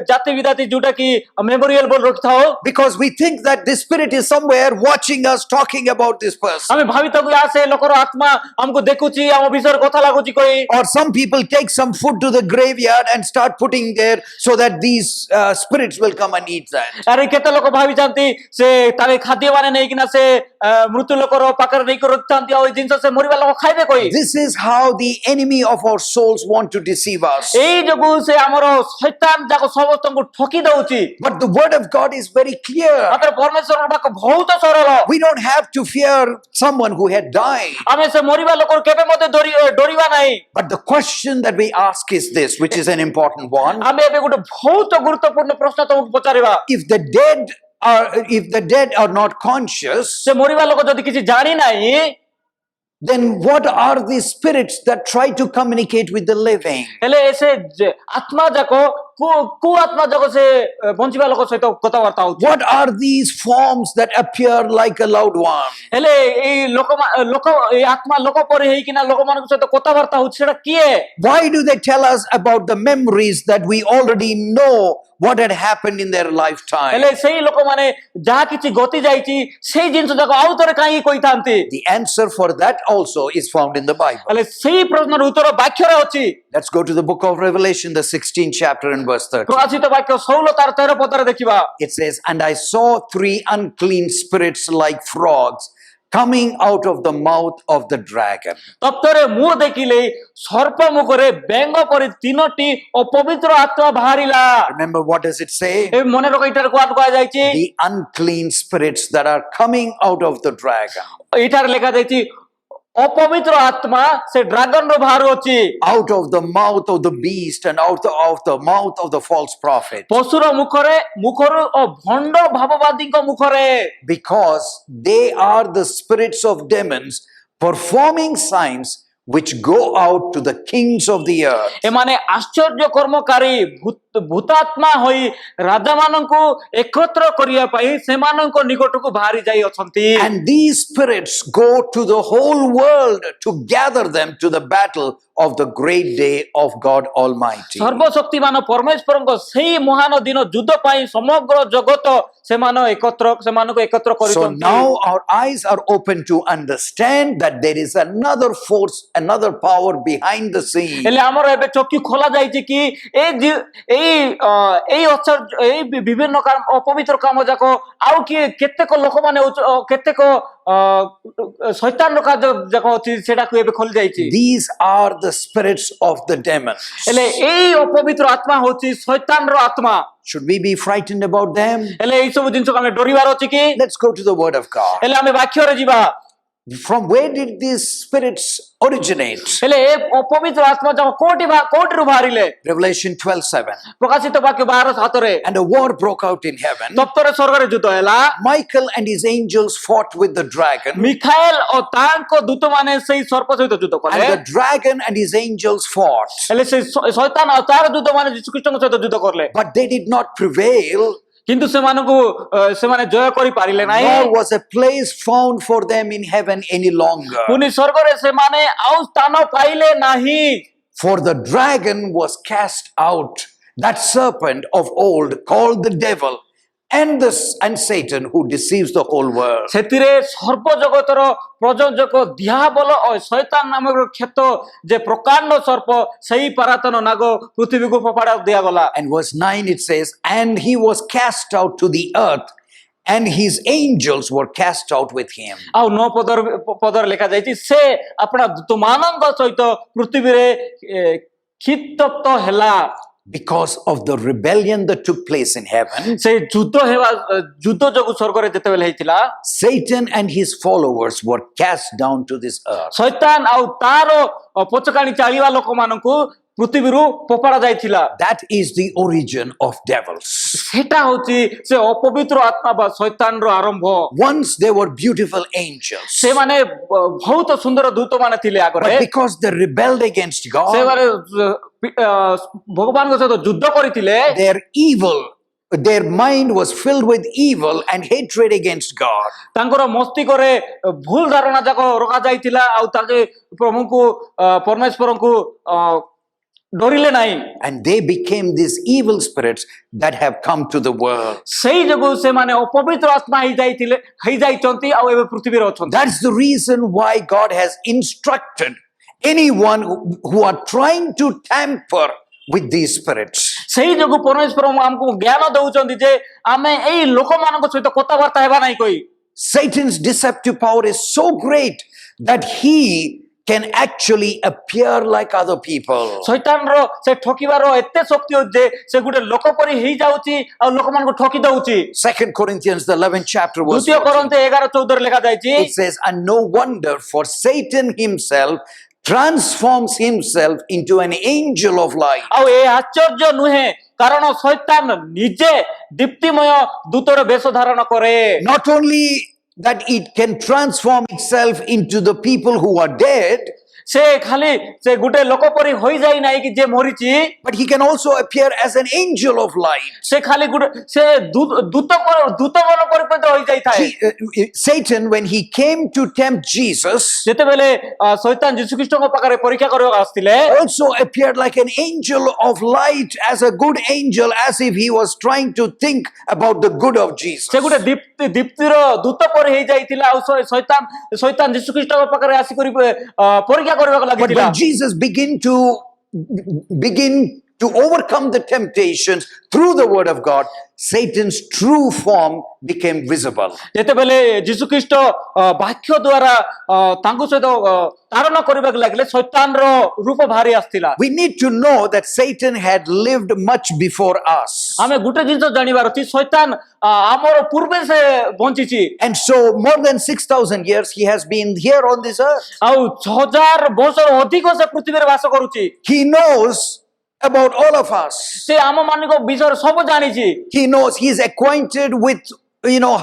ଜାତି ବିଦାତି ଯୋଉଟା କି ମେମୋରିଆଲ ବୋଲି ରଖିଥାଉ, Because we think that this spirit is somewhere watching us talking about this person. ଆମେ ଭାବିଥାଉ କି ସେ ଲୋକର ଆତ୍ମା ଆମକୁ ଦେଖୁଛି, ଆମ ବିଷୟରେ କଥା ଲାଗୁଛି କହି। Or some people take some food to the graveyard and start putting there so that these spirits will come and eat that. ଆରେ କେତେ ଲୋକ ଭାବିଛନ୍ତି ସେ ତାରେ ଖାଦ୍ୟ ମାନେ ନେଇକିନା ସେ ମୃତ୍ୟୁ ଲୋକର ପାଖରେ ନେଇକି ରଖିଥାନ୍ତି, ଆଉ ଏଇ ଜିନିଷ ସେ ମରିବା ଲୋକ ଖାଇବେ କହି। This is how the enemy of our souls want to deceive us. ଏଇ ଯୋଗୁଁ ସେ ଆମର ଶୈତାନ ଯାକ ସମସ୍ତଙ୍କୁ ଠକି ଦଉଛି। But the word of God is very clear. ମାତ୍ର ପରମେଶ୍ୱରଙ୍କ ବାକ୍ୟ ବହୁତ ସରଳ। We don't have to fear someone who had died. ଆମେ ସେ ମରିବା ଲୋକରୁ କେବେ ମଧ୍ୟ ଡରିବା ନାହିଁ। But the question that we ask is this, which is an important one. ଆମେ ଏବେ ଗୋଟେ ବହୁତ ଗୁରୁତ୍ୱପୂର୍ଣ୍ଣ ପ୍ରଶ୍ନ ତମକୁ ପଚାରିବା। If the dead are not conscious, ସେ ମରିବା ଲୋକ ଯଦି କିଛି ଜାଣି ନାହିଁ, then what are these spirits that try to communicate with the living? ହେଲେ ସେ ଆତ୍ମା ଯାକ କୋଉ ଆତ୍ମା ଯାକ ସେ ବଞ୍ଚିବା ଲୋକ ସହିତ କଥାବାର୍ତ୍ତା ହଉଛି? What are these forms that appear like a loved one? ହେଲେ ଏଇ ଏଇ ଆତ୍ମା ଲୋକ ପରି ହେଇକିନା ଲୋକମାନଙ୍କ ସହିତ କଥାବାର୍ତ୍ତା ହଉଛି, ସେଟା କିଏ? Why do they tell us about the memories that we already know what had happened in their lifetime? ହେଲେ ସେଇ ଲୋକମାନେ ଯାହା କିଛି ଗତି ଯାଇଛି ସେଇ ଜିନିଷ ଯାକ ଆଉ ଥରେ କାହିଁକି କହିଥାନ୍ତି? The answer for that also is found in the Bible. ହେଲେ ସେଇ ପ୍ରଶ୍ନର ଉତ୍ତର ବାକ୍ୟରେ ଅଛି। Let's go to the book of Revelation, the 16th chapter and verse 30. ପ୍ରକାଶିତ ବାକ୍ୟ 16 ତାର 13 ପଦରେ ଦେଖିବା। It says, "And I saw 3 unclean spirits like frogs coming out of the mouth of the dragon." ତତ୍ପରେ ମୁଁ ଦେଖିଲି ସର୍ପ ମୁଖରେ ବେଙ୍ଗ ପରି 3ଟି ଅପବିତ୍ର ଆତ୍ମା ବାହାରିଲା। Remember, what does it say? ଏ ମନେ ରଖ, ଏଇଟାରେ କୁହାଯାଇଛି The unclean spirits that are coming out of the dragon. ଏଇଟାରେ ଲେଖା ଯାଇଛି ଅପବିତ୍ର ଆତ୍ମା ସେ ଡ୍ରାଗନ ର ବାହାରୁଅଛି, Out of the mouth of the beast and out of the mouth of the false prophet. ପଶୁର ମୁଖରୁ ଓ ଭଣ୍ଡ ଭାବବାଦୀଙ୍କ ମୁଖରେ। Because they are the spirits of demons performing signs which go out to the kings of the earth. ଏମାନେ ଆଶ୍ଚର୍ଯ୍ୟ କର୍ମକାରୀ ଭୂତାତ୍ମା ହୋଇ ରାଜାମାନଙ୍କୁ ଏକତ୍ର କରିବା ପାଇଁ ସେମାନଙ୍କ ନିକଟକୁ ବାହାରି ଯାଇ ଅଛନ୍ତି। And these spirits go to the whole world to gather them to the battle of the great day of God Almighty. ସର୍ବଶକ୍ତିମାନ ପରମେଶ୍ୱରଙ୍କ ସେଇ ମହାନ ଦିନ ଯୁଦ୍ଧ ପାଇଁ ସମଗ୍ର ଜଗତ ସେମାନଙ୍କୁ ଏକତ୍ର So କରିଛନ୍ତି। now our eyes are open to understand that there is another force, another power behind the scene. ହେଲେ ଆମର ଏବେ ଚକ୍ଷୁ ଖୋଲା ଯାଇଛି କି ଏଇ ବିଭିନ୍ନ ଅପବିତ୍ର କାମ ଯାକ ଆଉ କିଏ କେତେକ ଲୋକମାନେ କେତେକ ଶୈତାନର କାର୍ଯ୍ୟ ଯାକ ଅଛି ସେଟାକୁ ଏବେ ଖୋଲି ଯାଇଛି। These are the spirits of the demons. ହେଲେ ଏଇ ଅପବିତ୍ର ଆତ୍ମା ହଉଛି ଶୈତାନର ଆତ୍ମା। Should we be frightened about them? ହେଲେ ଏଇ ସବୁ ଜିନିଷକୁ ଆମେ ଡରିବାର ଅଛି କି? Let's go to the word of God. ହେଲେ ଆମେ ବାକ୍ୟରେ ଯିବା। From where did these spirits originate? ହେଲେ ଏ ଅପବିତ୍ର ଆତ୍ମା ଯାକ କୋଉଠିରୁ ବାହାରିଲେ? Revelation 12:7. ପ୍ରକାଶିତ ବାକ୍ୟ 12:7 And a war broke out in heaven. ତପ୍ତରେ ସ୍ୱର୍ଗରେ ଯୁଦ୍ଧ ହେଲା। Michael and his angels fought with the dragon, ମିଖାଏଲ ଓ ତାଙ୍କ ଦୂତମାନେ ସେଇ ସର୍ପ ସହିତ ଯୁଦ୍ଧ କଲେ। and the dragon and his angels fought. ହେଲେ ସେ ଶୈତାନ ଆଉ ତାର ଦୂତମାନେ ଯୀଶୁଖ୍ରୀଷ୍ଟଙ୍କ ସହିତ ଯୁଦ୍ଧ କଲେ, But they did not prevail, କିନ୍ତୁ ସେମାନେ ଜୟ କରିପାରିଲେ ନାହିଁ। nor was a place found for them in heaven any longer. ପୁଣି ସ୍ୱର୍ଗରେ ସେମାନେ ଆଉ ସ୍ଥାନ ପାଇଲେ ନାହିଁ। For the dragon was cast out, that serpent of old called the devil and Satan, who deceives the whole world. ସେଥିରେ ସର୍ବ ଜଗତର ପ୍ରଯୋଜକ ଦିଆବଲ ଓ ଶୈତାନ ନାମକ କ୍ଷେତ ଯେ ପ୍ରକାଣ୍ଡ ସର୍ପ ସେହି ପାରାତନ ନାଗ ପୃଥିବୀକୁ ଫୋପାଡ଼ା ଦିଆଗଲା। And verse 9 it says, and he was cast out to the earth, and his angels were cast out with him. ଆଉ 9 ପଦରେ ଲେଖା ଯାଇଛି, ସେ ଆପଣା ଦୂତମାନଙ୍କ ସହିତ ପୃଥିବୀରେ କ୍ଷିପ୍ତ ହେଲା। Because of the rebellion that took place in heaven, ସେ ଯୁଦ୍ଧ ଯୋଗୁଁ ସ୍ୱର୍ଗରେ ଯେତେବେଳେ ହେଇଥିଲା, Satan and his followers were cast down to this earth. Shaitaan ଆଉ ତାର ପଛକାଣି ଚାଳିବା ଲୋକମାନଙ୍କୁ ପୃଥିବୀରୁ ଫୋପାଡ଼ା ଯାଇଥିଲା। That is the origin of devils. ସେଟା ହଉଛି ସେ ଅପବିତ୍ର ଆତ୍ମା ବା ଶୈତାନର ଆରମ୍ଭ। Once they were beautiful angels, ସେମାନେ ବହୁତ ସୁନ୍ଦର ଦୂତମାନେ ଥିଲେ ଆଗରେ। but because they rebelled against God, ସେମାନେ ଭଗବାନଙ୍କ ସହିତ ଯୁଦ୍ଧ କରିଥିଲେ। their mind was filled with evil and hatred against God. ତାଙ୍କର ମସ୍ତିଷ୍କରେ ଭୁଲ ଧାରଣା ଯାକ ରଖାଯାଇଥିଲା ଆଉ ତାକେ ପରମେଶ୍ୱରଙ୍କୁ ଡରିଲେ ନାହିଁ। And they became these evil spirits that have come to the world. ସେଇ ଯୋଗୁଁ ସେମାନେ ଅପବିତ୍ର ଆତ୍ମା ହେଇଯାଇଛନ୍ତି ଆଉ ଏବେ ପୃଥିବୀରେ ଅଛନ୍ତି। That's the reason why God has instructed anyone who are trying to tamper with these spirits. ସେଇ ଯୋଗୁଁ ପରମେଶ୍ୱର ଆମକୁ ଜ୍ଞାନ ଦଉଛନ୍ତି ଯେ ଆମେ ଏଇ ଲୋକମାନଙ୍କ ସହିତ କଥାବାର୍ତ୍ତା ହେବା ନାହିଁ କହି। Satan's deceptive power is so great that he can actually appear like other people. ଶୈତାନର ସେ ଠକିବାର ଏତେ ଶକ୍ତି ଅଛି ଯେ ସେ ଗୋଟେ ଲୋକ ପରି ହେଇଯାଉଛି ଆଉ ଲୋକମାନଙ୍କୁ ଠକି ଦଉଛି। 2 Corinthians the 11th chapter verse 2 Corinthians 11:14 ଲେଖା ଯାଇଛି, it says, and no wonder, for Satan himself transforms himself into an angel of light. ଆଉ ଏ ଆଶ୍ଚର୍ଯ୍ୟ ନୁହେଁ, କାରଣ ଶୈତାନ ନିଜେ ଦୀପ୍ତିମୟ ଦୂତର ବେଶ ଧାରଣ କରେ। Not only that it can transform itself into the people who are dead, ସେ ଖାଲି ସେ ଗୋଟେ ଲୋକ ପରି ହୋଇଯାଇ ନାହିଁ କି ଯେ ମରିଛି, but he can also appear as an angel of light. ସେ ଖାଲି ଗୋଟେ ସେ ଦୂତଗଣ ପରି ହୋଇଯାଇଥାଏ। Satan, when he came to tempt Jesus, ଯେତେବେଳେ ଶୈତାନ ଯୀଶୁଖ୍ରୀଷ୍ଟଙ୍କ ପାଖରେ ପରୀକ୍ଷା କରିବାକୁ ଆସିଥିଲେ, also appeared like an angel of light, as a good angel, as if he was trying to think about the good of Jesus. ସେ ଗୋଟେ ଦୀପ୍ତିର ଦୂତ ପରି ହେଇଯାଇଥିଲା ଆଉ ଶୈତାନ ଯୀଶୁଖ୍ରୀଷ୍ଟଙ୍କ ପାଖରେ ଆସିକରି ପରୀକ୍ଷା କରିବାକୁ But ଲାଗିଥିଲା। when Jesus begin to overcome the temptations through the word of God, Satan's true form became visible. ଯେତେବେଳେ ଯୀଶୁଖ୍ରୀଷ୍ଟ ବାକ୍ୟ ଦ୍ୱାରା ତାଙ୍କ ସହିତ ତାରଣ କରିବାକୁ ଲାଗିଲେ, ଶୈତାନର ରୂପ ବାହାରି ଆସିଥିଲା। We need to know that Satan had lived much before us. ଆମେ ଗୋଟେ ଜିନିଷ ଜାଣିବାର ଅଛି, ଶୈତାନ ଆମର ପୂର୍ବେ ସେ ବଞ୍ଚିଛି। And so more than 6,000 years he has been here on this earth. ଆଉ 6000 ବର୍ଷର ଅଧିକ ସେ ପୃଥିବୀରେ ବାସ କରୁଛି। He knows about all of us. ସେ ଆମ ମାନଙ୍କ ବିଷୟରେ ସବୁ ଜାଣିଛି। He knows, he is acquainted with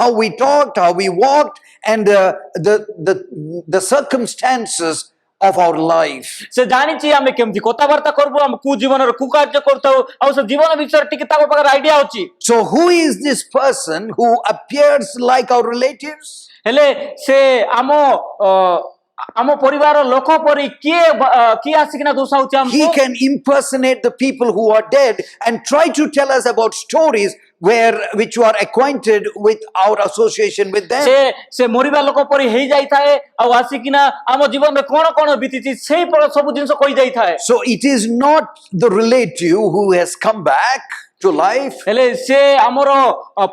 how we talked, how we walked, and the circumstances of our life. ସେ ଜାଣିଛି ଆମେ କେମିତି କଥାବାର୍ତ୍ତା କରିବୁ, ଆମେ କୋଉ ଜୀବନରେ କୋଉ କାର୍ଯ୍ୟ କରିଥାଉ, ଆଉ ସେ ଜୀବନ ବିଷୟରେ ଟିକେ ତାଙ୍କ ପାଖରେ ଆଇଡିଆ ଅଛି। So who is this person who appears like our relatives? ହେଲେ ସେ ଆମ ପରିବାର ଲୋକ ପରି କିଏ ଆସିକିନା ଦୋଷାଉଛି ଆମକୁ। He can impersonate the people who are dead and try to tell us about stories which you are acquainted with our association with them. ସେ ମରିବା ଲୋକ ପରି ହେଇଯାଇଥାଏ ଆଉ ଆସିକିନା ଆମ ଜୀବନରେ କଣ କଣ ବିତିଛି ସେଇ ସବୁ ଜିନିଷ କହି ଯାଇଥାଏ। So it is not the relative who has come back to life. ହେଲେ ସେ ଆମର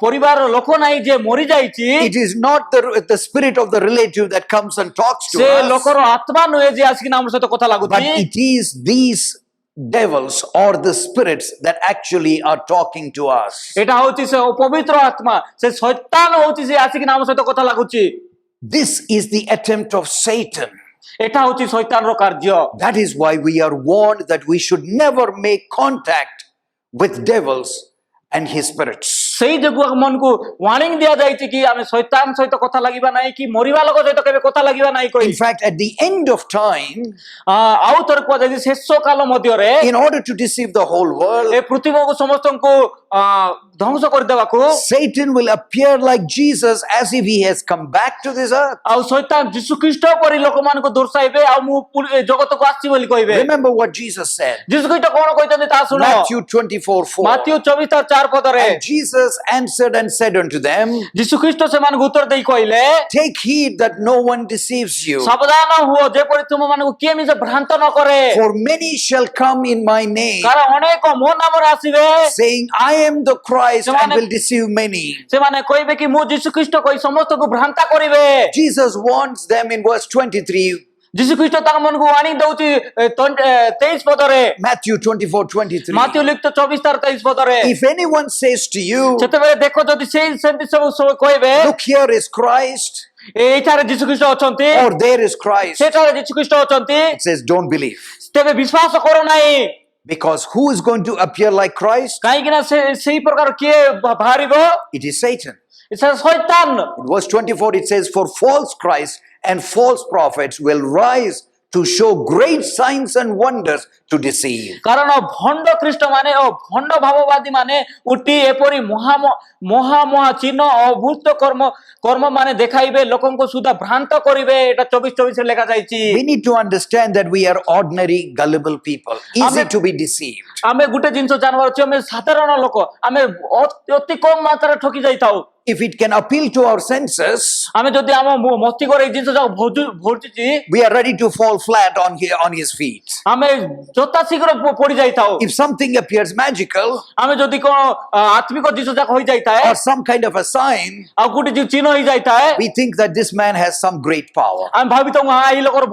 ପରିବାର ଲୋକ ନାହିଁ ଯେ ମରି ଯାଇଛି। It is not the spirit of the relative that comes and talks to ସେ us, ଲୋକର ଆତ୍ମା ନୁହେଁ ଯେ ଆସିକିନା ଆମ ସହିତ କଥା but ଲାଗୁଛି। it is these devils or the spirits that actually are talking to us. ଏଟା ହଉଛି ସେ ଅପବିତ୍ର ଆତ୍ମା, ସେ ଶୈତାନ ହଉଛି ସେ ଆସିକିନା ଆମ ସହିତ କଥା ଲାଗୁଛି। This is the attempt of Satan. ଏଟା ହଉଛି ଶୈତାନର କାର୍ଯ୍ୟ। That is why we are warned that we should never make contact with devils and his spirits. ସେଇ ଯୋଗୁ ଆମମାନଙ୍କୁ ୱାର୍ଣ୍ଣିଂ ଦିଆଯାଇଛି କି ଆମେ ଶୈତାନ ସହିତ କଥା ଲାଗିବା ନାହିଁ କି ମରିବା ଲୋକ ସହିତ କେବେ କଥା ଲାଗିବା ନାହିଁ କହି। In fact, at the end of time, ଆଉ ଥରେ କୁହାଯାଇଛି ଶେଷ କାଳ ମଧ୍ୟରେ in order to deceive the whole world, ଏ ପୃଥିବୀକୁ ସମସ୍ତଙ୍କୁ ଧ୍ୱଂସ କରିଦେବାକୁ Satan will appear like Jesus as if he has come back to this earth. ଆଉ ଶୈତାନ ଯୀଶୁ ଖ୍ରୀଷ୍ଟ ପରି ଲୋକମାନଙ୍କୁ ଦର୍ଶାଇବେ ଆଉ ମୁଁ ଏ ଜଗତକୁ ଆସିଛି ବୋଲି କହିବେ। Remember what Jesus said. ଯୀଶୁ ଖ୍ରୀଷ୍ଟ କଣ କହିଛନ୍ତି ତାହା ଶୁଣ। Matthew 24:4. ମାଥିଉ 24:4 ପଦରେ And Jesus answered and said unto them, ଯୀଶୁ ଖ୍ରୀଷ୍ଟ ସେମାନଙ୍କୁ ଉତ୍ତର ଦେଇ କହିଲେ, Take heed that no one deceives you. ସାବଧାନ ହୁଅ ଯେପରି ତୁମମାନଙ୍କୁ କିଏ ନିଜେ ଭ୍ରାନ୍ତ ନ କରେ। For many shall come in my name, କାରଣ ଅନେକ ମୋ ନାମରେ ଆସିବେ saying, I am the Christ, and Semane- will deceive many. ସେମାନେ କହିବେ କି ମୁଁ ଯୀଶୁ ଖ୍ରୀଷ୍ଟ କହି ସମସ୍ତଙ୍କୁ ଭ୍ରାନ୍ତ କରିବେ। Jesus warns them in verse 23, ଯୀଶୁ ଖ୍ରୀଷ୍ଟ ତାଙ୍କ ମନକୁ ୱାର୍ଣ୍ଣିଂ ଦଉଛି 23 ପଦରେ। Matthew 24:23. ମାଥିଉ ଲିଖିତ 24:23 ପଦରେ। If anyone says to you, ସେତେବେଳେ ଦେଖ ଯଦି ସେମିତି ସବୁ କହିବେ Look, here is Christ, ଏଇଠାରେ ଯୀଶୁ ଖ୍ରୀଷ୍ଟ ଅଛନ୍ତି or there is Christ, ସେଠାରେ ଯୀଶୁ ଖ୍ରୀଷ୍ଟ ଅଛନ୍ତି, it says, Don't believe. ତେବେ ବିଶ୍ୱାସ କର ନାହିଁ। Because who is going to appear like Christ? କାହିଁକି ନା ସେଇ ପ୍ରକାର କିଏ ବାହାରିବ? It is Satan. ସେ Shaitaan. In verse 24, it says, For false Christs and false prophets will rise to show great signs and wonders to deceive. କାରଣ ଭଣ୍ଡ ଖ୍ରୀଷ୍ଟ ମାନେ ଓ ଭଣ୍ଡ ଭାବବାଦୀ ମାନେ ଉଠି ଏପରି ମହା ଚିହ୍ନ ଅଭୂତ କର୍ମ ମାନେ ଦେଖାଇବେ ଲୋକଙ୍କୁ ସୁଦ୍ଧା ଭ୍ରାନ୍ତ କରିବେ। ଏଟା 24:24 ରେ ଲେଖା ଯାଇଛି। We need to understand that we are ordinary, gullible people, easy to be deceived. ଆମେ ଗୋଟେ ଜିନିଷ ଜାଣିବାର ଅଛି, ଆମେ ସାଧାରଣ ଲୋକ, ଆମେ ଅତି କମ ମାତ୍ରାରେ ଠକି ଯାଇଥାଉ। If it can appeal to our senses, ଆମେ ଯଦି ଆମ ମସ୍ତିଷ୍କରେ ଏଇ ଜିନିଷ ଯାକ ଭୋଜୁଛି, we are ready to fall flat on his feet. ଆମେ ଯଥା ଶୀଘ୍ର ପଡି ଯାଇଥାଉ। If something appears magical ଆମେ ଯଦି କଣ ଆତ୍ମିକ ଜିନିଷ ଯାକ ହୋଇଯାଇଥାଏ or some kind of a sign, ଆଉ ଗୋଟେ ଚିହ୍ନ ହେଇଯାଇଥାଏ, we think that this man has some great power. ଆମେ ଭାବିଥାଉ ଏଇ ଲୋକର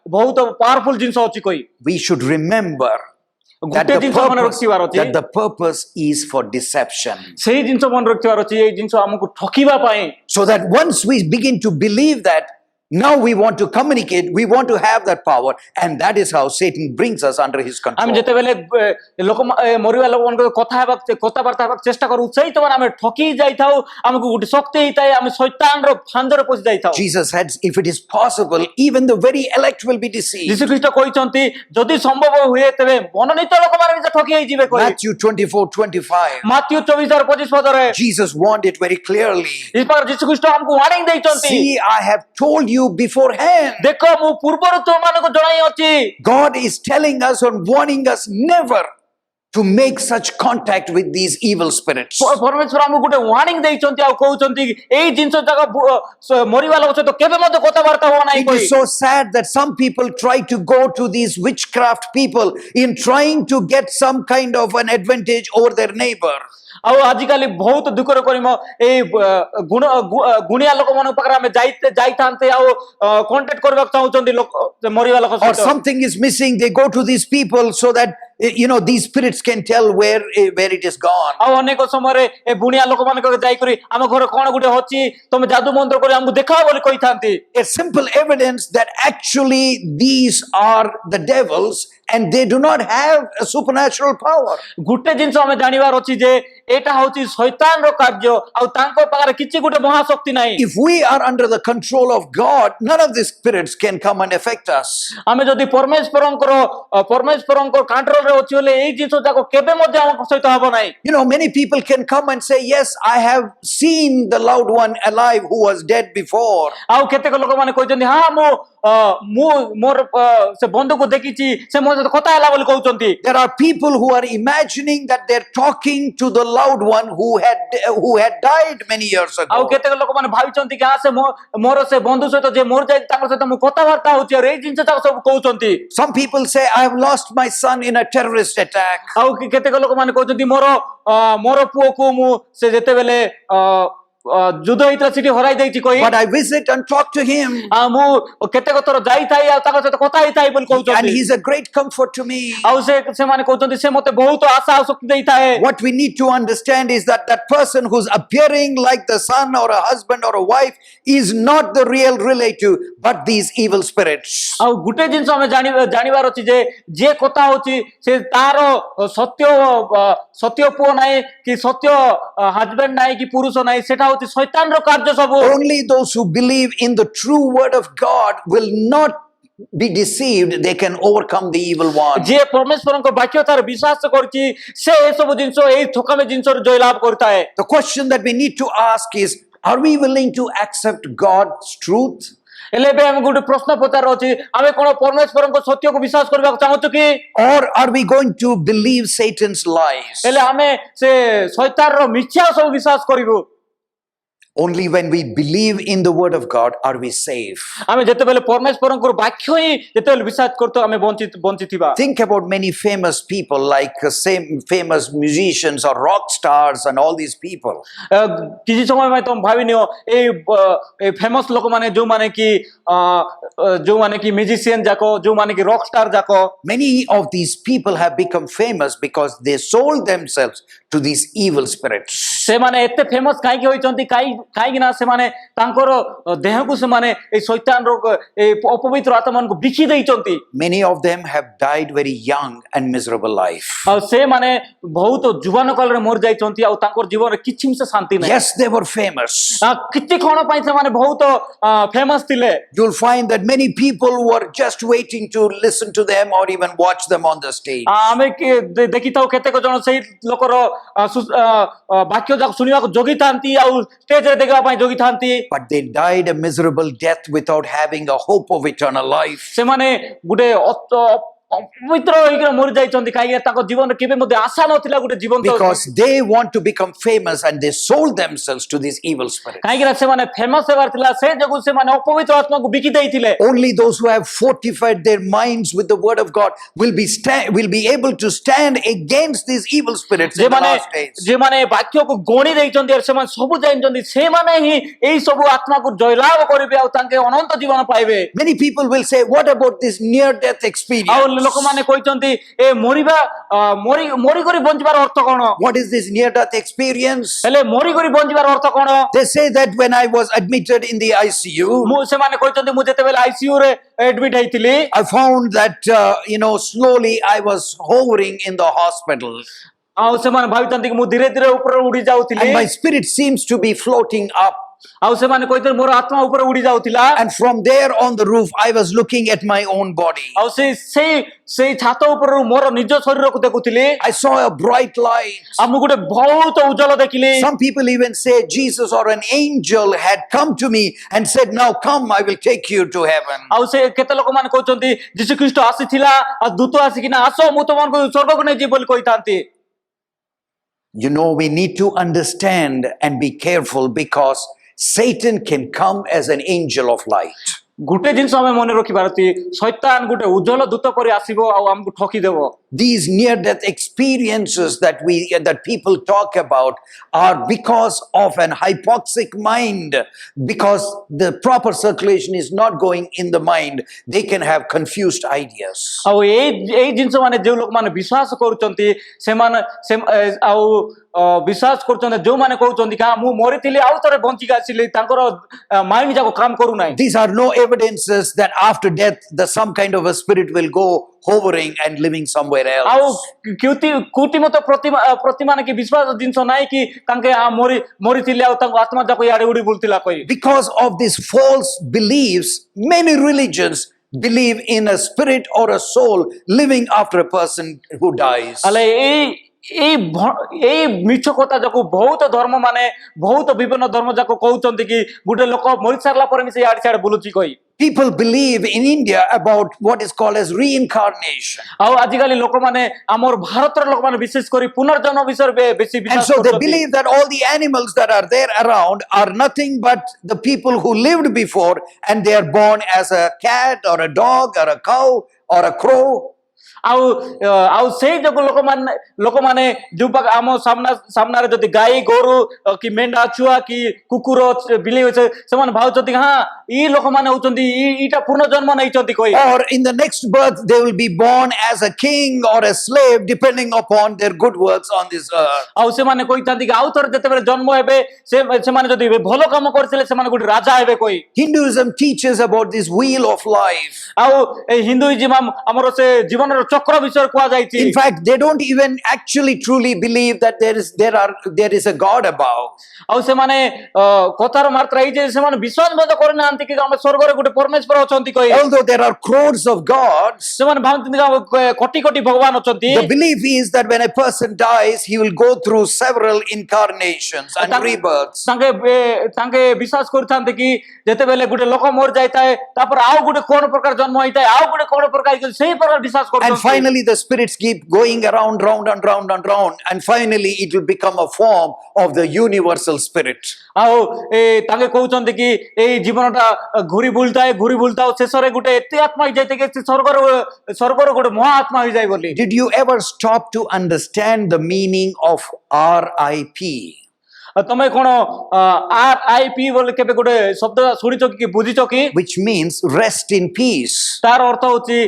ବହୁତ ପାୱାରଫୁଲ ଜିନିଷ ଅଛି କହି। We should remember that ଗୋଟେ ଜିନିଷ ମନେ ରଖିବାର ଅଛି, the purpose is for deception. ସେଇ ଜିନିଷ ମନେ ରଖିବାର ଅଛି, ଏଇ ଜିନିଷ ଆମକୁ ଠକିବା ପାଇଁ। So that once we begin to believe that, now we want to communicate, we want to have that power, and that is how Satan brings us under his ଆମେ control. ଯେତେବେଳେ ଲୋକ ମରିବା ଲୋକମାନଙ୍କ କଥାବାର୍ତ୍ତା ହେବାକୁ ଚେଷ୍ଟା କରୁ, ସେଇତେବେଳେ ଆମେ ଠକି ଯାଇଥାଉ, ଆମକୁ ଗୋଟେ ଶକ୍ତି ହେଇଥାଏ, ଆମେ ଶୈତାନର ଫାନ୍ଦରେ ପଶି ଯାଇଥାଉ। Jesus said, if it is possible, even the very elect will be deceived. ଯୀଶୁ ଖ୍ରୀଷ୍ଟ କହିଛନ୍ତି ଯଦି ସମ୍ଭବ ହୁଏ ତେବେ ମନୋନୀତ ଲୋକମାନେ ବି ଠକି ହେଇଯିବେ କହି। Matthew 24:25. ମାଥିଉ 24:25 ପଦରେ Jesus warned it very clearly. ଯୀଶୁ ଖ୍ରୀଷ୍ଟ ଆମକୁ ୱାର୍ଣ୍ଣିଂ ଦେଇଛନ୍ତି। See, I have told you beforehand. ଦେଖ ମୁଁ ପୂର୍ବରୁ ତୁମମାନଙ୍କୁ ଜଣାଇଅଛି। God is telling us and warning us never to make such contact with these evil spirits. ପରମେଶ୍ୱର ଆମକୁ ଗୋଟେ ୱାର୍ଣ୍ଣିଂ ଦେଇଛନ୍ତି ଆଉ କହୁଛନ୍ତି ଏଇ ଜିନିଷ ଯାକ ମରିବା ଲୋକ ସହିତ କେବେ ମଧ୍ୟ କଥାବାର୍ତ୍ତା ହୁଅ ନାହିଁ It କହି। is so sad that some people try to go to these witchcraft people in trying to get some kind of an advantage over their neighbor. ଆଉ ଆଜିକାଲି ବହୁତ ଦୁଃଖର କରିମ ଏଇ ଗୁଣିଆ ଲୋକମାନଙ୍କ ପାଖରେ ଆମେ ଯାଇଥାନ୍ତେ ଆଉ କଣ୍ଟାକ୍ଟ କରିବାକୁ ଚାହୁଁଛନ୍ତି ମରିବା ଲୋକ Or ସହିତ। something is missing, they go to these people so that these spirits can tell where it is gone. ଆଉ ଅନେକ ସମୟରେ ଏ ବୁଣିଆ ଲୋକମାନଙ୍କ ଯାଇକରି ଆମ ଘର କଣ ଗୋଟେ ଅଛି ତମେ ଯାଦୁ ମନ୍ତ୍ର କରି ଆମକୁ ଦେଖାଅ ବୋଲି କହିଥାନ୍ତି। A simple evidence that actually these are the devils and they do not have a supernatural power. ଗୋଟେ ଜିନିଷ ଆମେ ଜାଣିବାର ଅଛି ଯେ ଏଇଟା ହଉଛି ଶୈତାନର କାର୍ଯ୍ୟ ଆଉ ତାଙ୍କ ପାଖରେ କିଛି ଗୋଟେ ମହାଶକ୍ତି ନାହିଁ। If we are under the control of God, none of these spirits can come and affect us. ଆମେ ଯଦି ପରମେଶ୍ୱରଙ୍କ କଣ୍ଟ୍ରୋଲରେ ଅଛି ବୋଲେ ଏଇ ଜିନିଷ ଯାକ କେବେ ମଧ୍ୟ ଆମ ସହିତ ହେବ ନାହିଁ। Many people can come and say, yes, I have seen the loved one alive who was dead before. ଆଉ କେତେକ ଲୋକମାନେ କହିଛନ୍ତି ହଁ ମୁଁ ମୋର ସେ ବନ୍ଧୁକୁ ଦେଖିଛି ସେ ମୋ ସହିତ କଥା ହେଲା ବୋଲି କହୁଛନ୍ତି। There are people who are imagining that they're talking to the loved one who had died many years ଆଉ ago. କେତେକ ଲୋକମାନେ ଭାବିଛନ୍ତି କି ସେ ମୋର ସେ ବନ୍ଧୁ ସହିତ ଯେ ମୋର ଯାଇ ତାଙ୍କ ସହିତ ମୁଁ କଥାବାର୍ତ୍ତା ହଉଛି ଆଉ ଏଇ ଜିନିଷ ଯାକ ସବୁ କହୁଛନ୍ତି। Some people say, I have lost my son in a terrorist attack. ଆଉ କେତେକ ଲୋକମାନେ କହୁଛନ୍ତି ମୋର ପୁଅକୁ ମୁଁ ସେ ଯେତେବେଳେ ଯୁଦ୍ଧ ହେଇଥିଲା ସେଠି ହରାଇ ଦେଇଛି କହି but I visit and talk to him, ମୁଁ କେତେକ ଥର ଯାଇଥାଏ ଆଉ ତାଙ୍କ ସହିତ କଥା ହେଇଥାଏ ବୋଲି and କହୁଛନ୍ତି he's a great comfort to me. ଆଉ ସେମାନେ କହୁଛନ୍ତି ସେ ମତେ ବହୁତ ଆଶା ଆଉ ଶକ୍ତି ଦେଇଥାଏ What we need to understand is that that person who's appearing like the son or a husband or a wife is not the real relative, but these evil spirits. ଆଉ ଗୋଟେ ଜିନିଷ ଆମେ ଜାଣିବାର ଅଛି ଯେ ଯିଏ କଥା ହଉଛି ସେ ତାର ସତ୍ୟ ପୁଅ ନାହିଁ କି ସତ୍ୟ ହଜବେଣ୍ଡ ନାହିଁ କି ପୁରୁଷ ନାହିଁ ସେଟା ହଉଛି ଶୈତାନର କାର୍ଯ୍ୟ ସବୁ Only those who believe in the true word of God will not be deceived. They can overcome the evil one. ଯିଏ ପରମେଶ୍ୱରଙ୍କ ବାକ୍ୟତାର ବିଶ୍ୱାସ କରିଛି ସେ ଏସବୁ ଜିନିଷ ଏଇ ଠକାମୀ ଜିନିଷରୁ ଜୟଲାଭ କରିଥାଏ The question that we need to ask is, are we willing to accept God's truth? ହେଲେ ଏବେ ଆମେ ଗୋଟେ ପ୍ରଶ୍ନ ପଚାର ଅଛି ଆମେ କଣ ପରମେଶ୍ୱରଙ୍କ ସତ୍ୟକୁ ବିଶ୍ୱାସ କରିବାକୁ ଚାହୁଁଛୁ କି Or are we going to believe Satan's lies? ହେଲେ ଆମେ ସେ ଶୈତାନର ମିଥ୍ୟା ସବୁ ବିଶ୍ୱାସ କରିବୁ Only when we believe in the word of God are we safe. ଆମେ ଯେତେବେଳେ ପରମେଶ୍ୱରଙ୍କ ବାକ୍ୟ ହିଁ ଯେତେବେଳେ ବିଶ୍ୱାସ କରୁଛୁ ଆମେ ବଞ୍ଚିଥିବା Think about many famous people like same famous musicians or rock stars and all these people. କିଛି ସମୟ ପାଇଁ ତମେ ଭାବି ନିଅ ଏଇ ଫେମସ୍ ଲୋକମାନେ ଯୋଉମାନେ କି ମ୍ୟୁଜିସିଆନ ଯାକ ଯୋଉମାନେ କି ରକ୍ ଷ୍ଟାର ଯାକ Many of these people have become famous because they sold themselves to these evil spirits. ସେମାନେ ଏତେ ଫେମସ୍ କାହିଁକି ହୋଇଛନ୍ତି କାହିଁକି ନା ସେମାନେ ତାଙ୍କର ଦେହକୁ ସେମାନେ ଏଇ ଶୈତାନର ଏଇ ଅପବିତ୍ର ଆତ୍ମାମାନଙ୍କୁ ବିକି ଦେଇଛନ୍ତି Many of them have died very young and miserable life. ଆଉ ସେମାନେ ବହୁତ ଯୁବାନ କାଳରେ ମରି ଯାଇଛନ୍ତି ଆଉ ତାଙ୍କର ଜୀବନରେ କିଛି ମିଶ ଶାନ୍ତି ନାହିଁ Yes, they were famous. କିଛି କଣ ପାଇଁ ସେମାନେ ବହୁତ ଫେମସ୍ ଥିଲେ You'll find that many people were just waiting to listen to them or even watch them on the stage. ଆମେ ଦେଖିଥାଉ କେତେକ ଜଣ ସେଇ ଲୋକର ବାକ୍ୟ ଯାକ ଶୁଣିବାକୁ ଜଗିଥାନ୍ତି ଆଉ ଷ୍ଟେଜରେ ଦେଖିବା ପାଇଁ ଜଗିଥାନ୍ତି But they died a miserable death without having a hope of eternal life. ସେମାନେ ଗୋଟେ ଅପବିତ୍ର ହେଇକି ମରି ଯାଇଛନ୍ତି କାହିଁକି ତାଙ୍କ ଜୀବନରେ କେବେ ମଧ୍ୟ ଆଶା ନଥିଲା ଗୋଟେ ଜୀବନ Because they want to become famous and they sold themselves to these evil spirits. କାହିଁକି ନା ସେମାନେ ଫେମସ୍ ହେବାର ଥିଲା ସେ ଯୋଗୁଁ ସେମାନେ ଅପବିତ୍ର ଆତ୍ମାକୁ ବିକି ଦେଇଥିଲେ Only those who have fortified their minds with the word of God will be able to stand against these evil spirits in the last days. ଯେମାନେ ବାକ୍ୟକୁ ଗଣି ଦେଇଛନ୍ତି ଆଉ ସେମାନେ ସବୁ ଜାଣିଛନ୍ତି ସେମାନେ ହିଁ ଏଇ ସବୁ ଆତ୍ମାକୁ ଜୟଲାଭ କରିବେ ଆଉ ତାଙ୍କେ ଅନନ୍ତ ଜୀବନ ପାଇବେ Many people will say, what about this near death experience? ଆଉ ଲୋକମାନେ କହିଛନ୍ତି ଏ ମରିକରି ବଞ୍ଚିବାର ଅର୍ଥ କଣ What is this near death experience? ହେଲେ ମରିକରି ବଞ୍ଚିବାର ଅର୍ଥ କଣ They say that when I was admitted in the ICU, ସେମାନେ କହିଛନ୍ତି ମୁଁ ଯେତେବେଳେ ICU ରେ ଆଡମିଟ ହେଇଥିଲି I found that, slowly I was hovering in the hospital. ଆଉ ସେମାନେ ଭାବିଥାନ୍ତି କି ମୁଁ ଧୀରେ ଧୀରେ ଉପରେ ଉଡି ଯାଉଥିଲି And my spirit seems to be floating up. ଆଉ ସେମାନେ କହିଥିଲେ ମୋର ଆତ୍ମା ଉପରେ ଉଡି ଯାଉଥିଲା And from there on the roof, I was looking at my own body. ଆଉ ସେଇ ଛାତ ଉପରରୁ ମୋର ନିଜ ଶରୀରକୁ ଦେଖୁଥିଲି I saw a bright light. ଆଉ ମୁଁ ଗୋଟେ ବହୁତ ଉଜ୍ଜଳ ଦେଖିଲି Some people even say Jesus or an angel had come to me and said, now come, I will take you to heaven. ଆଉ ସେ କେତେ ଲୋକମାନେ କହୁଛନ୍ତି ଯୀଶୁ ଖ୍ରୀଷ୍ଟ ଆସିଥିଲା ଆଉ ଦୂତ ଆସିକିନା ଆସ ମୁଁ ତମମାନଙ୍କୁ ସ୍ୱର୍ଗକୁ ନେଇଯିବି ବୋଲି କହିଥାନ୍ତି We need to understand and be careful because Satan can come as an angel of light. ଗୋଟେ ଜିନିଷ ଆମେ ମନେ ରଖିବାର ଅଛି ଶୈତାନ ଗୋଟେ ଉଜ୍ଜଳ ଦୂତ ପରି ଆସିବ ଆଉ ଆମକୁ ଠକିଦେବ These near death experiences that people talk about are because of an hypoxic mind, because the proper circulation is not going in the mind. They can have confused ideas. ଆଉ ଏଇ ଜିନିଷ ମାନେ ଯେଉଁ ଲୋକମାନେ ବିଶ୍ୱାସ କରୁଛନ୍ତି ସେମାନେ ଆଉ ବିଶ୍ୱାସ କରୁଛନ୍ତି ଯେଉଁମାନେ କହୁଛନ୍ତି କି ମୁଁ ମରିଥିଲି ଆଉ ଥରେ ବଞ୍ଚିକି ଆସିଲି ତାଙ୍କର ମାଇଣ୍ଡ ଯାକ କାମ କରୁନାହିଁ These are no evidences that after death some kind of a spirit will go hovering and living somewhere ଆଉ else. କୃତ୍ରିମତ ପ୍ରତିମାନେ କି ବିଶ୍ୱାସ ଜିନିଷ ନାହିଁ କି ତାଙ୍କେ ମରିଥିଲେ ଆଉ ତାଙ୍କ ଆତ୍ମା ଯାକ ଇଆଡେ ଉଡି ବୁଲୁଥିଲା କହି Because of these false beliefs, many religions believe in a spirit or a soul living after a person who dies. ହେଲେ ଏଇ ମିଛ କଥା ଯାକୁ ବହୁତ ଧର୍ମ ମାନେ ବହୁତ ବିଭିନ୍ନ ଧର୍ମ ଯାକ କହୁଛନ୍ତି କି ଗୋଟେ ଲୋକ ମରି ସାରିଲା ପରେ ସେ ଇଆଡେ ସିଆଡେ ବୁଲୁଛି କହି People believe in India about what is called as reincarnation. ଆଉ ଆଜିକାଲି ଲୋକମାନେ ଆମର ଭାରତର ଲୋକମାନେ ବିଶେଷ କରି ପୁନର୍ଜନ୍ମ ବିଷୟରେ ବେଶୀ And ବିଶ୍ୱାସ so they କରୁଛନ୍ତି believe that all the animals that are there around are nothing but the people who lived before and they are born as a cat or a dog or a cow or a crow. आउ आउ सेई जग लोक माने जो आम सामना जदि गाई गोरु कि मेंढा छुआ कि कुकुर बिलेई होइছে सेमान भाउचंती हाँ ई लोक माने होचंती ईटा पूर्ण जन्म नैचंती कोई Or in the next birth, they will be born as a king or a slave, depending upon their good works on this earth. आउ से माने कोई तांती आउ थोर जते बेले जन्म हेबे से माने जदि भलो काम करथिले से माने गुडी राजा हेबे कोई Hinduism teaches about this wheel of life. आउ ए हिंदुइज्म हमरो से जीवन रो चक्र विषय कुआ जाईची In fact, they don't even actually truly believe that there is a God above. आउ से माने कथार मात्रा ई जे से माने विश्वास मत करे नांती कि हम स्वर्ग रे गुटे परमेश्वर अछंती कोई Although there are crores of gods, से माने भांति कोटी कोटी भगवान अछंती the belief is that when a person dies, he will go through several incarnations and rebirths. तांके विश्वास करथांते कि जेते बेले गुटे लोक मर जायताय तापर आउ गुटे कोन प्रकार जन्म होइताय आउ गुटे कोन प्रकार सेही प्रकार विश्वास And करथांते finally, the spirits keep going around, round and round and round, and finally, it will become a form of the universal spirit. आउ ए तांके कहउचंते कि ए जीवनटा घुरी बुलता शेषरे गुटे एते आत्मा होई जायते कि स्वर्गर गुटे महाआत्मा होई जाय बोली Did you ever stop to understand the meaning of RIP? तमे कोन RIP बोले केबे गुटे शब्द सुनिचो कि बुझिचो कि Which means rest in peace. तार अर्थ होची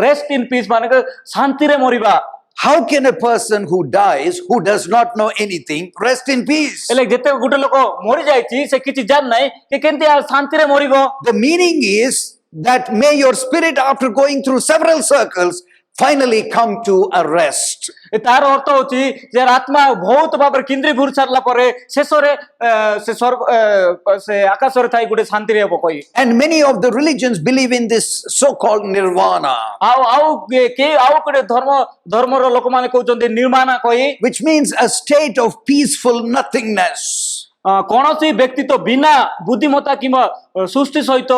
रेस्ट इन पीस माने कि शांति रे मरिबा How can a person who dies, who does not know anything, rest in peace? एले जेते गुटे लोक मरि जायछि से किछि जान नै कि केनते शांति रे मरिबो The meaning is that may your spirit, after going through several circles, finally come to a rest. तार अर्थ होची जे आत्मा बहुत भाबरे केंद्री घुर सारला परे शेषरे से स्वर्ग से आकाश रे थाई गुटे शांति रे हेबो कोई And many of the religions believe in this so-called nirvana, आउ के आउ गुटे धर्म रो लोक माने कहउचंती निर्माण कोई which means a state of peaceful nothingness. कौनसी व्यक्ति तो बिना बुद्धिमत्ता किंवा सृष्टि सहित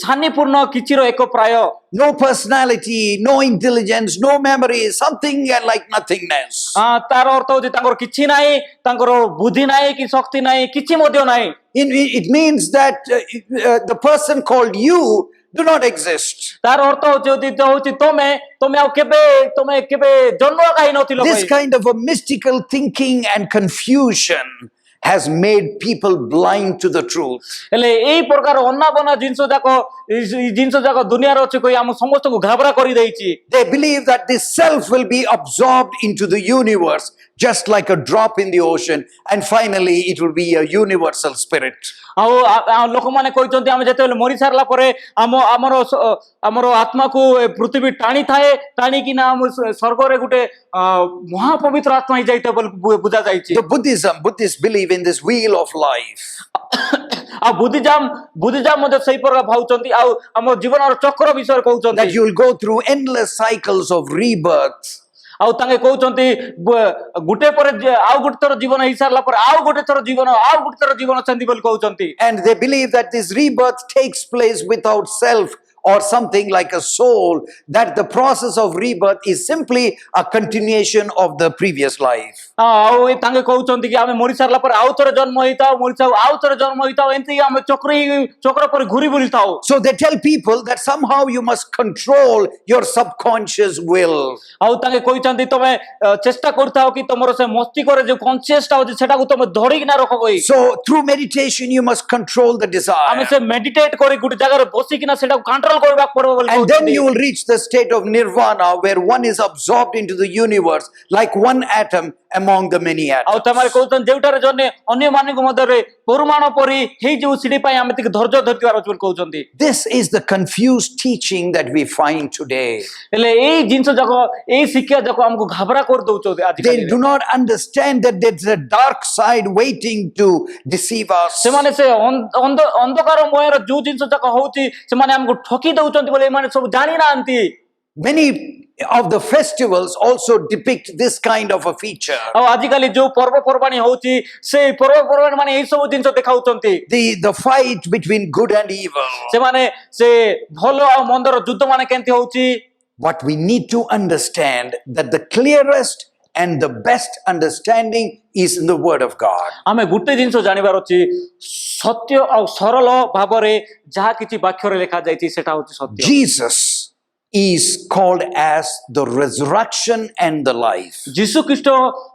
शान्तिपूर्ण किचिर एक प्राय No personality, no intelligence, no memory, something like nothingness. तार अर्थ होची तांकर किछि नाही तांकर बुद्धि नाही कि शक्ति नाही किछि मध्य नाही It means that the person called you do not exist. तार अर्थ होची तमे आउ केबे जन्म काई नथिलो This kind of a mystical thinking and confusion has made people blind to the truth. हेले एई प्रकार अन्ना बना जिंस जाको दुनिया रो अछि कोई हम समस्त को घाबरा करि दैछि They believe that this self will be absorbed into the universe just like a drop in the ocean, and finally it will be a universal spirit. आउ लोक माने कहउचंती हम जेते मरि सारला परे हमरो आत्मा को पृथ्वी टाणी थाए टाणी कि ना हम स्वर्ग रे गुटे महापवित्र आत्मा ही जाइते बोल बुझा जाइछि The Buddhists believe in this wheel of life. आ बुद्धिज्म मध्ये सही प्रकार भाउचंती आ हम जीवन रो चक्र विषय That कहउचंती you will go through endless cycles of rebirth. आउ तांगे कहउचंती गुटे पर आउ गुटे थर जीवन हिसाब सारला पर आउ गुटे थर जीवन चंदी बोल कहउचंती And they believe that this rebirth takes place without self or something like a soul, that the process of rebirth is simply a continuation of the previous life. आउ तांगे कहउचंती कि आमे मरि सारला पर आउ थर जन्म होइताओ मरिसाउ आउ थर जन्म होइताओ एंती आमे चक्र पर घुरी बुलिताओ So they tell people that somehow you must control your subconscious will. आउ तांगे कहउचंती तमे चेष्टा करताओ कि तमरो से मस्तिष्क रे जो कॉन्शियस टा होची सेटा को तमे धरि कि ना रखो कोई So through meditation you must control the आमे desire. से मेडिटेट करी गुटे जगह रे बसी कि ना सेटा को कंट्रोल करबा पड़बो बोल And then you will reach the state of nirvana where one is absorbed into the universe like one atom among the many आउ atoms. तमारे कहउतन जेउटारे जने अन्य माने को मदर रे परमाणु परी हेई जो सिडी पाई आमे तिक धैर्य धरतिवार बोल कहउचंती This is the confused teaching that we find today. एले एई जिंस जको एई शिक्षा जको हमको घबरा कर दउचो आज They do not understand that there's a dark side waiting to deceive us. से माने से अंधकार मोयर जो जिंस जको होउची से माने हमको ठकी दउचंती बोले माने सब जानि ना आंती Many of the festivals also depict this kind of a feature. आ आजिकाली जो पर्व पर्वाणी होउची से पर्व पर्वाणी माने एई सब जिंस देखाउचंती The fight between good and evil. से माने से भलो आ मंदर युद्ध माने केंती होउची What we need to understand that the clearest and the best understanding is in the Word of God. आमे गुटे जिंस जानिबार अछि सत्य आ सरल भाबरे जहा किछि वाक्य रे लिखा जायछि सेटा होछि सत्य Jesus is called as the resurrection and the life. ଯୀଶୁ ଖ୍ରୀଷ୍ଟ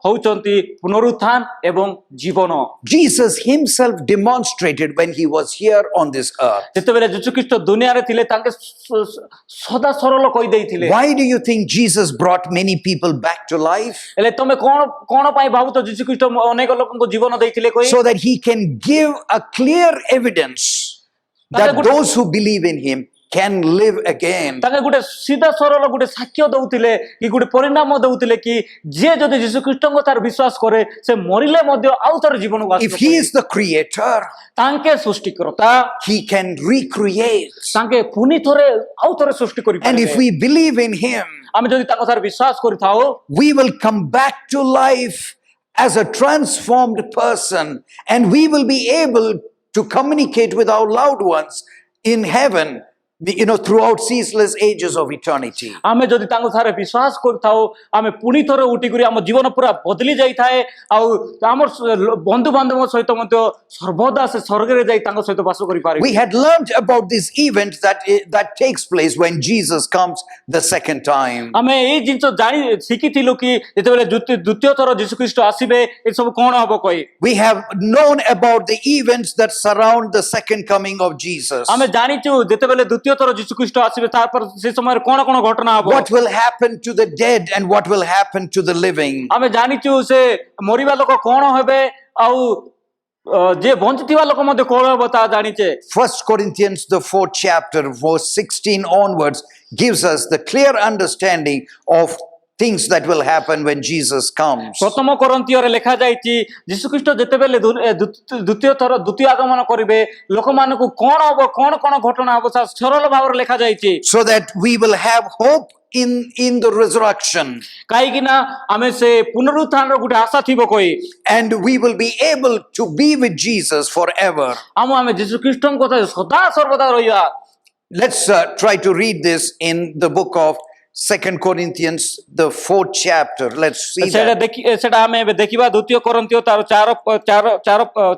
ହଉଛନ୍ତି ପୁନରୁତ୍ଥାନ ଏବଂ ଜୀବନ। Jesus himself demonstrated when he was here on this earth. ଯେତେବେଳେ ଯୀଶୁ ଖ୍ରୀଷ୍ଟ ଦୁନିଆରେ ଥିଲେ ତାଙ୍କେ ସଦା ସରଳ କହିଦେଇଥିଲେ। Why do you think Jesus brought many people back to life? ହେଲେ ତମେ କଣ ପାଇଁ ଭାବୁଛ ଯୀଶୁ ଖ୍ରୀଷ୍ଟ ଅନେକ ଲୋକଙ୍କୁ ଜୀବନ ଦେଇଥିଲେ କହି? So that he can give a clear evidence that those who believe in him can live again. ତାଙ୍କେ ଗୋଟେ ସିଧା ସରଳ ଗୋଟେ ସାକ୍ଷ୍ୟ ଦଉଥିଲେ କି ଗୋଟେ ପରିଣାମ ଦଉଥିଲେ କି ଯିଏ ଯଦି ଯୀଶୁ ଖ୍ରୀଷ୍ଟଙ୍କ ତାର ବିଶ୍ୱାସ କରେ ସେ ମରିଲେ ମଧ୍ୟ ଆଉ ଥରେ ଜୀବନକୁ If he is the creator, ତାଙ୍କେ ସୃଷ୍ଟିକର୍ତ୍ତା he can recreate. ତାଙ୍କେ ପୁଣି ଥରେ ଆଉ ଥରେ ସୃଷ୍ଟି And if କରିପାରିବେ। we believe in him, ଆମେ ଯଦି ତାଙ୍କ ଠାରେ ବିଶ୍ୱାସ କରିଥାଉ we will come back to life as a transformed person, and we will be able to communicate with our loved ones in heaven, throughout ceaseless ages of eternity. ଆମେ ଯଦି ତାଙ୍କ ଠାରେ ବିଶ୍ୱାସ କରିଥାଉ ଆମେ ପୁଣି ଥରେ ଉଠିକରି ଆମ ଜୀବନ ପୁରା ବଦଳି ଯାଇଥାଏ ଆଉ ଆମର ବନ୍ଧୁବାନ୍ଧବ ସହିତ ମଧ୍ୟ ସର୍ବଦା ସେ ସ୍ୱର୍ଗରେ ଯାଇ ତାଙ୍କ ସହିତ ବାସ କରିପାରିବେ। We had learned about this event that takes place when Jesus comes the second time. ଆମେ ଏଇ ଜିନିଷ ଶିଖିଥିଲୁ କି ଯେତେବେଳେ ଦ୍ୱିତୀୟ ଥର ଯୀଶୁ ଖ୍ରୀଷ୍ଟ ଆସିବେ ଏ ସବୁ କଣ ହବ କହି। We have known about the events that surround the second coming of Jesus. ଆମେ ଜାଣିଛୁ ଯେତେବେଳେ ଦ୍ୱିତୀୟ ଥର ଯୀଶୁ ଖ୍ରୀଷ୍ଟ ଆସିବେ ତାପରେ ସେ ସମୟରେ କଣ କଣ ଘଟଣା ହବ। What will happen to the dead and what will happen to the living. ଆମେ ଜାଣିଛୁ ସେ ମରିବା ଲୋକ କଣ ହେବେ ଆଉ ଯେ ବଞ୍ଚିଥିବା ଲୋକ ମଧ୍ୟ କଣ ହେବ ତାହା ଜାଣିଛେ। 1 Corinthians the 4th chapter verse 16 onwards gives us the clear understanding of things that will happen when Jesus comes. ପ୍ରଥମ କରନ୍ତିୟରେ ଲେଖା ଯାଇଛି ଯୀଶୁ ଖ୍ରୀଷ୍ଟ ଯେତେବେଳେ ଦ୍ୱିତୀୟ ଆଗମନ କରିବେ ଲୋକମାନଙ୍କୁ କଣ ହବ କଣ କଣ ଘଟଣା ହବ ସରଳ ଭାବରେ ଲେଖା ଯାଇଛି। So that we will have hope in the resurrection. କାହିଁକି ନା ଆମେ ସେ ପୁନରୁତ୍ଥାନର ଗୋଟେ ଆଶା ଥିବ କହି। And we will be able to be with Jesus forever. ଆମେ ଯୀଶୁ ଖ୍ରୀଷ୍ଟଙ୍କ କଥା ସଦା ସର୍ବଦା ରହିବା। Let's try to read this in the book of 2 Corinthians the 4th chapter. Let's see that. ସେଟା ଆମେ ଏବେ ଦେଖିବା ଦ୍ୱିତୀୟ କରନ୍ତୀୟ ତାର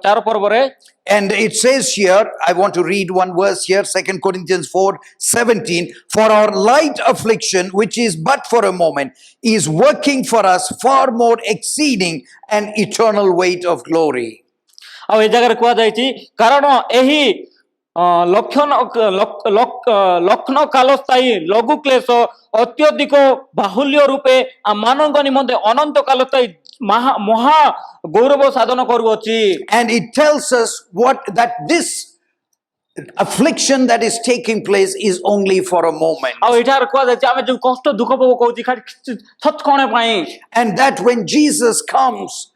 ଚାର ପର୍ବରେ। And it says here, I want to read one verse here, 2 Corinthians 4:17. For our light affliction, which is but for a moment, is working for us far more exceeding an eternal weight of glory. ଆଉ ଏ ଜାଗାରେ କୁହାଯାଇଛି କାରଣ ଏହି ଲକ୍ଷଣ କାଳସ୍ଥାୟୀ ଲଘୁ କ୍ଲେଶ ଅତ୍ୟଧିକ ବାହୁଲ୍ୟ ରୂପେ ଆମମାନଙ୍କ ନିମନ୍ତେ ଅନନ୍ତ କାଳସ୍ଥାୟୀ ମହା ଗୌରବ ସାଧନ କରୁଅଛି। And it tells us that this affliction that is taking place is only for a moment. ଆଉ ଏଠାରେ କୁହାଯାଇଛି ଆମେ ଯୋଉ କଷ୍ଟ ଦୁଃଖ ଭୋଗ କରୁଛୁ ସତ୍କଣ ପାଇଁ। And that when Jesus comes,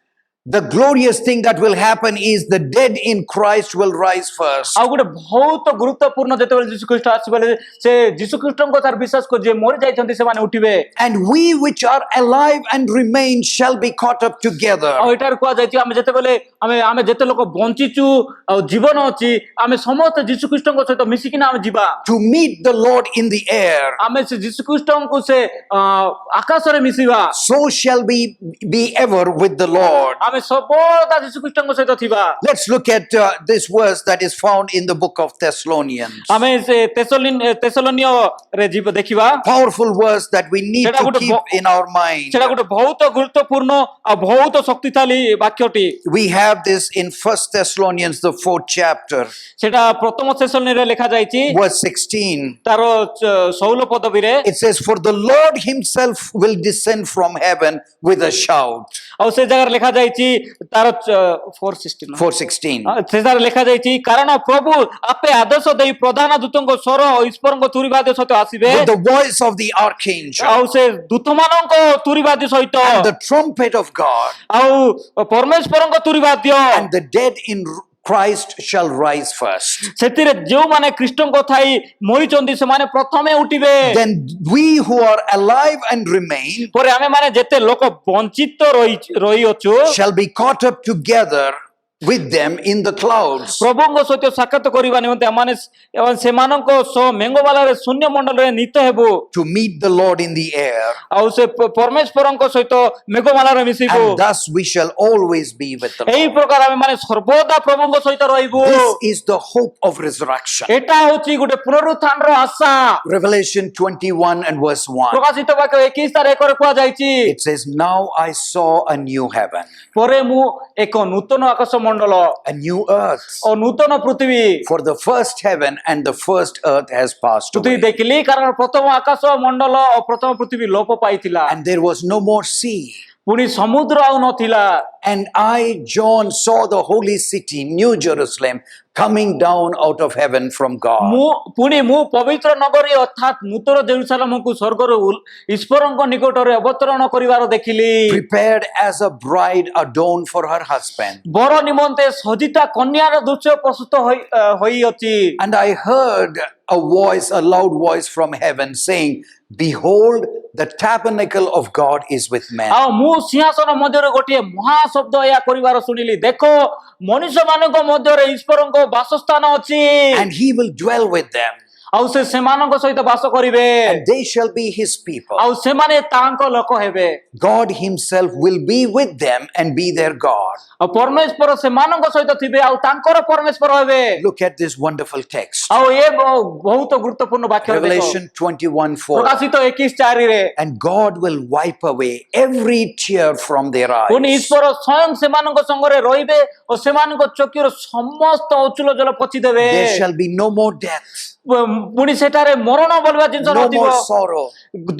the glorious thing that will happen is the dead in Christ will rise first. ଆଉ ଗୋଟେ ବହୁତ ଗୁରୁତ୍ୱପୂର୍ଣ୍ଣ ଯେତେବେଳେ ଯୀଶୁ ଖ୍ରୀଷ୍ଟ ଆସିବେ ସେ ଯୀଶୁ ଖ୍ରୀଷ୍ଟଙ୍କ କଥାରେ ବିଶ୍ୱାସ କରି ଯିଏ ମରି ଯାଇଛନ୍ତି ସେମାନେ ଉଠିବେ। And we which are alive and remain shall be caught up together. ଆଉ ଏଠାରେ କୁହାଯାଇଛି ଆମେ ଯେତେବେଳେ ଆମେ ଯେତେ ଲୋକ ବଞ୍ଚିଛୁ ଆଉ ଜୀବନ ଅଛି ଆମେ ସମସ୍ତେ ଯୀଶୁ ଖ୍ରୀଷ୍ଟଙ୍କ ସହିତ ମିଶିକିନା ଆମେ ଯିବା। To meet the Lord in the air. ଆମେ ସେ ଯୀଶୁ ଖ୍ରୀଷ୍ଟଙ୍କୁ ସେ ଆକାଶରେ ମିଶିବା। So shall we be ever with the Lord. ଆମେ ସର୍ବଦା ଯୀଶୁ ଖ୍ରୀଷ୍ଟଙ୍କ ସହିତ ଥିବା। Let's look at this verse that is found in the book of Thessalonians. ଆମେ ସେ ତେସଲୋନିୟରେ ଦେଖିବା। Powerful verse that we need to keep in our mind. ସେଟା ଗୋଟେ ବହୁତ ଗୁରୁତ୍ୱପୂର୍ଣ୍ଣ ଆଉ ବହୁତ ଶକ୍ତିଶାଳୀ ବାକ୍ୟଟି। We have this in 1 Thessalonians the 4th chapter. ସେଟା ପ୍ରଥମ ତେସଲୋନିରେ ଲେଖା ଯାଇଛି verse 16. ତାର 16 ପଦବୀରେ। It says, for the Lord himself will descend from heaven with a shout. ଆଉ ସେ ଜାଗାରେ ଲେଖା ଯାଇଛି ତାର 4:16 ସେଠାରେ ଲେଖା ଯାଇଛି କାରଣ ପ୍ରଭୁ ଆପେ ଆଦେଶ ଦେଇ ପ୍ରଧାନ ଦୂତଙ୍କ ସ୍ୱର ଈଶ୍ୱରଙ୍କ ତୁରୀବାଦ୍ୟ ସହିତ ଆସିବେ। With the voice of the archangel. ଆଉ ସେ ଦୂତମାନଙ୍କ ତୁରୀବାଦ୍ୟ ସହିତ। And the trumpet of God. ଆଉ ପରମେଶ୍ୱରଙ୍କ ତୁରୀବାଦ୍ୟ। And the dead in Christ shall rise first. ସେଥିରେ ଯେଉଁମାନେ ଖ୍ରୀଷ୍ଟଙ୍କ ଥାଇ ମରିଛନ୍ତି ସେମାନେ ପ୍ରଥମେ ଉଠିବେ। Then we who are alive and remain ପରେ ଆମେ ମାନେ ଯେତେ ଲୋକ ବଞ୍ଚିତ ରହିଅଛୁ shall be caught up together with them in the clouds. ପ୍ରଭୁଙ୍କ ସହିତ ସାକ୍ଷାତ କରିବା ନିମନ୍ତେ ଆମମାନେ ସେମାନଙ୍କ ସହ ମେଘମାଳାରେ ଶୂନ୍ୟ ମଣ୍ଡଳରେ ନୀତ ହେବୁ To meet the Lord in the air, ଆଉ ସେ ପରମେଶ୍ୱରଙ୍କ ସହିତ ମେଘମାଳାରେ ମିଶିବୁ and thus we shall always be with the ଏହି Lord. ପ୍ରକାର ଆମେ ମାନେ ସର୍ବଦା ପ୍ରଭୁଙ୍କ ସହିତ ରହିବୁ This is the hope of resurrection. ଏଟା ହଉଛି ଗୋଟେ ପୁନରୁତ୍ଥାନର ଆଶା Revelation 21 and verse 1. ପ୍ରକାଶିତ ବାକ୍ୟ 21:1 କୁହାଯାଇଛି It says, Now I saw a new heaven, ପରେ ମୁଁ ଏକ ନୂତନ ଆକାଶ ମଣ୍ଡଳ a new earth. ଓ ନୂତନ ପୃଥିବୀ For the first heaven and the first earth has passed ପୃଥିବୀ away, ଦେଖିଲି କାରଣ ପ୍ରଥମ ଆକାଶ ମଣ୍ଡଳ ଓ ପ୍ରଥମ ପୃଥିବୀ ଲୋପ ପାଇଥିଲା and there was no more sea. ପୁଣି ସମୁଦ୍ର ଆଉ ନଥିଲା And I, John, saw the holy city, New Jerusalem, coming down out of heaven from God, ପୁଣି ମୁଁ ପବିତ୍ର ନଗରୀ ଅର୍ଥାତ୍ ନୂତନ ଜେରୁସାଲେମକୁ ସ୍ୱର୍ଗରୁ ଈଶ୍ୱରଙ୍କ ନିକଟରେ ଅବତରଣ କରିବାର ଦେଖିଲି prepared as a bride adorned for her husband. ବର ନିମନ୍ତେ ସଜିତା କନ୍ୟାର ଦୃଶ୍ୟ ପ୍ରସ୍ତୁତ ହୋଇଅଛି And I heard a voice, a loud voice from heaven saying, Behold, the tabernacle of God is with men. ଆଉ ମୁଁ ସିଂହାସନ ମଧ୍ୟରେ ଗୋଟିଏ ମହାଶବ୍ଦ ଏହା କରିବାର ଶୁଣିଲି ଦେଖ ମଣିଷ ମାନଙ୍କ ମଧ୍ୟରେ ଈଶ୍ୱରଙ୍କ ବାସସ୍ଥାନ ଅଛି And he will dwell with them, ଆଉ ସେ ସେମାନଙ୍କ ସହିତ ବାସ କରିବେ and they shall be his people. ଆଉ ସେମାନେ ତାଙ୍କ ଲୋକ ହେବେ God himself will be with them and be their God. ଆଉ ପରମେଶ୍ୱର ସେମାନଙ୍କ ସହିତ ଥିବେ ଆଉ ତାଙ୍କର ପରମେଶ୍ୱର ହେବେ Look at this wonderful text. ଆଉ ଏ ବହୁତ ଗୁରୁତ୍ୱପୂର୍ଣ୍ଣ ବାକ୍ୟ ଦେଖ। Revelation 21:4. ପ୍ରକାଶିତ 21:4 And God will wipe away every tear from their ପୁଣି eyes. ଈଶ୍ୱର ସ୍ୱୟଂ ସେମାନଙ୍କ ସଙ୍ଗରେ ରହିବେ ଓ ସେମାନଙ୍କ ଚକ୍ଷୁର ସମସ୍ତ ଅଚୁଲ ଜଳ ପୋଛିଦେବେ There shall be no more death, ପୁଣି ସେଠାରେ ମରଣ ବୋଲିବା ଜିନିଷ no ନଥିବ more sorrow,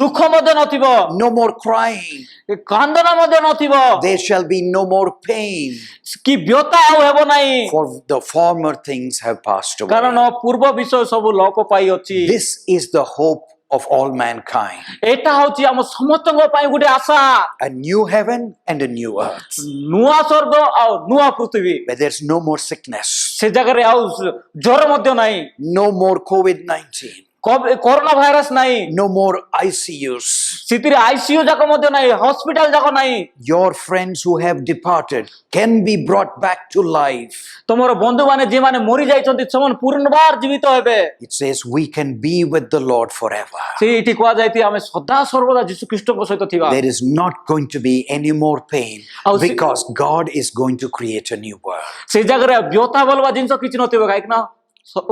ଦୁଃଖ ମଧ୍ୟ ନଥିବ no more crying. କାନ୍ଦନା ମଧ୍ୟ ନଥିବ There shall be no more pain, କି ବ୍ୟଥା ଆଉ ହେବ ନାହିଁ for the former things have passed away. କାରଣ ପୂର୍ବ ବିଷୟ ସବୁ ଲୋପ ପାଇଅଛି This is the hope of all mankind. ଏଇଟା ହଉଛି ଆମ ସମସ୍ତଙ୍କ ପାଇଁ ଗୋଟେ ଆଶା A new heaven and a new earth, ନୂଆ ସ୍ୱର୍ଗ ଆଉ ନୂଆ ପୃଥିବୀ where there's no more sickness, ସେ ଜାଗାରେ ଆଉ ଜ୍ୱର ମଧ୍ୟ ନାହିଁ no more COVID-19, corona virus ନାହିଁ no more ICUs. ସେଥିରେ ଆଇସିୟୁ ଯାକ ମଧ୍ୟ ନାହିଁ ହସ୍ପିଟାଲ ଯାକ ନାହିଁ Your friends who have departed can be brought back to life. ତମର ବନ୍ଧୁମାନେ ଯେଉଁମାନେ ମରି ଯାଇଛନ୍ତି ସେମାନେ ପୁନର୍ବାର ଜୀବିତ ହେବେ It says we can be with the Lord forever. ସେଇଠି କୁହାଯାଇଛି ଆମେ ସଦା ସର୍ବଦା ଯୀଶୁ ଖ୍ରୀଷ୍ଟଙ୍କ ସହିତ ଥିବା There is not going to be any more pain Oh, see- because God is going to create a new world. ସେଇ ଜାଗାରେ ବ୍ୟଥା ବୋଲବା ଜିନିଷ କିଛି ନଥିବ କାହିଁକି ନା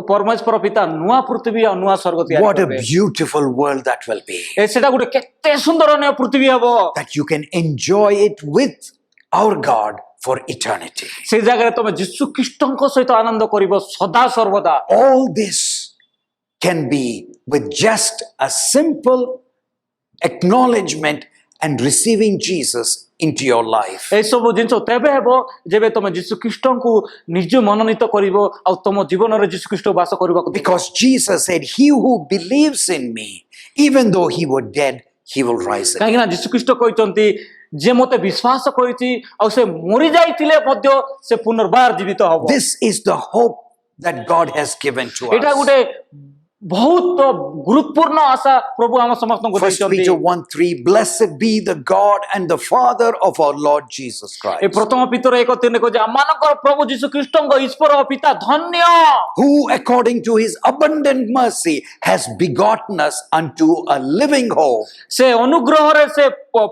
ପରମେଶ୍ୱର ପିତା ନୂଆ ପୃଥିବୀ ଆଉ ନୂଆ ସ୍ୱର୍ଗ ତିଆରି What a କରିବେ beautiful world that will be. ସେଟା ଗୋଟେ କେତେ ସୁନ୍ଦରନୀୟ ପୃଥିବୀ ହବ That you can enjoy it with our God for eternity. ସେଇ ଜାଗାରେ ତମେ ଯୀଶୁ ଖ୍ରୀଷ୍ଟଙ୍କ ସହିତ ଆନନ୍ଦ କରିବ ସଦା ସର୍ବଦା All this can be with just a simple acknowledgement and receiving Jesus into your life. ଏସବୁ ଜିନିଷ ତେବେ ହେବ ଯେବେ ତମେ ଯୀଶୁ ଖ୍ରୀଷ୍ଟଙ୍କୁ ନିଜ ମନୋନୀତ କରିବ ଆଉ ତମ ଜୀବନରେ ଯୀଶୁ ଖ୍ରୀଷ୍ଟ ବାସ କରିବାକୁ ଦେବ। Because Jesus said, He who believes in me, even though he were dead, he will rise again. କାହିଁକି ନା ଯୀଶୁ ଖ୍ରୀଷ୍ଟ କହିଛନ୍ତି ଯେ ମୋତେ ବିଶ୍ୱାସ କରିଛି ଆଉ ସେ ମରି ଯାଇଥିଲେ ମଧ୍ୟ ସେ ପୁନର୍ବାର ଜୀବିତ ହବ This is the hope that God has given to ଏଇଟା us. ଗୋଟେ ବହୁତ ଗୁରୁତ୍ୱପୂର୍ଣ୍ଣ ଆଶା ପ୍ରଭୁ ଆମ ସମସ୍ତଙ୍କୁ 1 ଦେଇଛନ୍ତି Peter 1:3, Blessed be the God and the Father of our Lord Jesus A Christ, ପ୍ରଥମ ପିତର 1:3 କହୁଛି ଆମମାନଙ୍କର ପ୍ରଭୁ ଯୀଶୁ ଖ୍ରୀଷ୍ଟଙ୍କ ଈଶ୍ୱର ପିତା ଧନ୍ୟ who according to his abundant mercy has begotten us unto a living hope ସେ ଅନୁଗ୍ରହରେ ସେ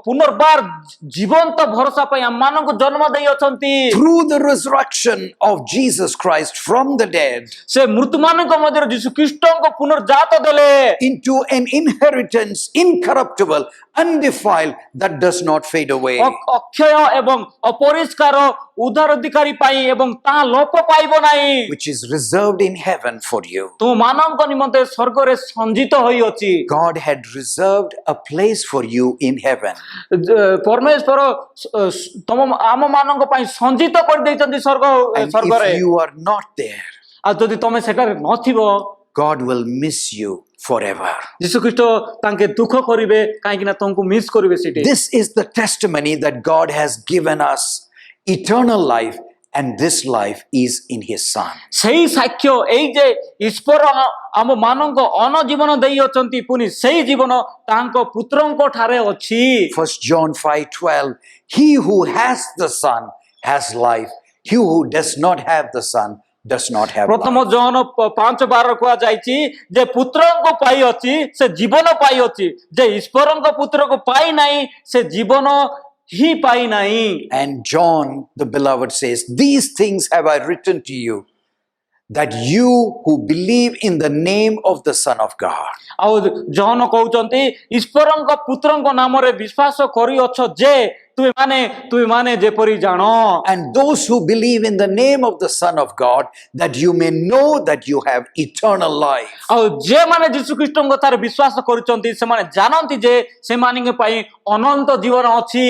ପୁନର୍ବାର ଜୀବନ୍ତ ଭରସା ପାଇଁ ଆମମାନଙ୍କୁ ଜନ୍ମ ଦେଇଅଛନ୍ତି through the resurrection of Jesus Christ from the dead ସେ ମୃତ୍ୟୁମାନଙ୍କ ମଧ୍ୟରେ ଯୀଶୁ ଖ୍ରୀଷ୍ଟଙ୍କ ପୁନର୍ଜାତ ଦେଲେ into an inheritance incorruptible, undefiled, that does not fade away. ଅକ୍ଷୟ ଏବଂ ଅପରିଷ୍କାର ଉତ୍ତରାଧିକାରୀ ପାଇଁ ଏବଂ ତାହା ଲୋପ ପାଇବ ନାହିଁ Which is reserved in heaven for you. ତୁମମାନଙ୍କ ନିମନ୍ତେ ସ୍ୱର୍ଗରେ ସଞ୍ଚିତ ହୋଇଅଛି God had reserved a place for you in heaven. ପରମେଶ୍ୱର ତମ ଆମମାନଙ୍କ ପାଇଁ ସଞ୍ଚିତ କରିଦେଇଛନ୍ତି And ସ୍ୱର୍ଗରେ if you are not there, ଆଉ ଯଦି ତମେ ସେଠାରେ ନଥିବ God will miss you forever. ଯୀଶୁ ଖ୍ରୀଷ୍ଟ ତାଙ୍କେ ଦୁଃଖ କରିବେ କାହିଁକି ନା ତମକୁ ମିସ୍ କରିବେ ସେଠି This is the testimony that God has given us eternal life, and this life is in his Son. ସେଇ ସାକ୍ଷ୍ୟ ଏଇ ଯେ ଈଶ୍ୱର ଆମ ମାନଙ୍କ ଅନଜୀବନ ଦେଇଅଛନ୍ତି ପୁଣି ସେଇ ଜୀବନ ତାଙ୍କ ପୁତ୍ରଙ୍କ ଠାରେ ଅଛି 1 John 5:12, He who has the Son has life. He who does not have the Son does not have ପ୍ରଥମ life. ଜହନ 5:12 କୁହାଯାଇଛି ଯେ ପୁତ୍ରଙ୍କ ପାଇ ଅଛି ସେ ଜୀବନ ପାଇ ଅଛି, ଯେ ଈଶ୍ୱରଙ୍କ ପୁତ୍ରକୁ ପାଇ ନାହିଁ ସେ ଜୀବନ ହିଁ ପାଇ ନାହିଁ। And John the beloved says, "These things have I written to you, that you who believe in the name of the Son of God ଆଉ ଜହନ କହୁଛନ୍ତି ଈଶ୍ୱରଙ୍କ ପୁତ୍ରଙ୍କ ନାମରେ ବିଶ୍ୱାସ କରିଅଛ ଯେ ତୁମେମାନେ ଯେପରି ଜାଣ, and those who believe in the name of the Son of God, that you may know that you have eternal life." ଆଉ ଯେମାନେ ଯୀଶୁ ଖ୍ରୀଷ୍ଟଙ୍କ କଥାରେ ବିଶ୍ୱାସ କରୁଛନ୍ତି ସେମାନେ ଜାଣନ୍ତି ଯେ ସେମାନଙ୍କ ପାଇଁ ଅନନ୍ତ ଜୀବନ ଅଛି।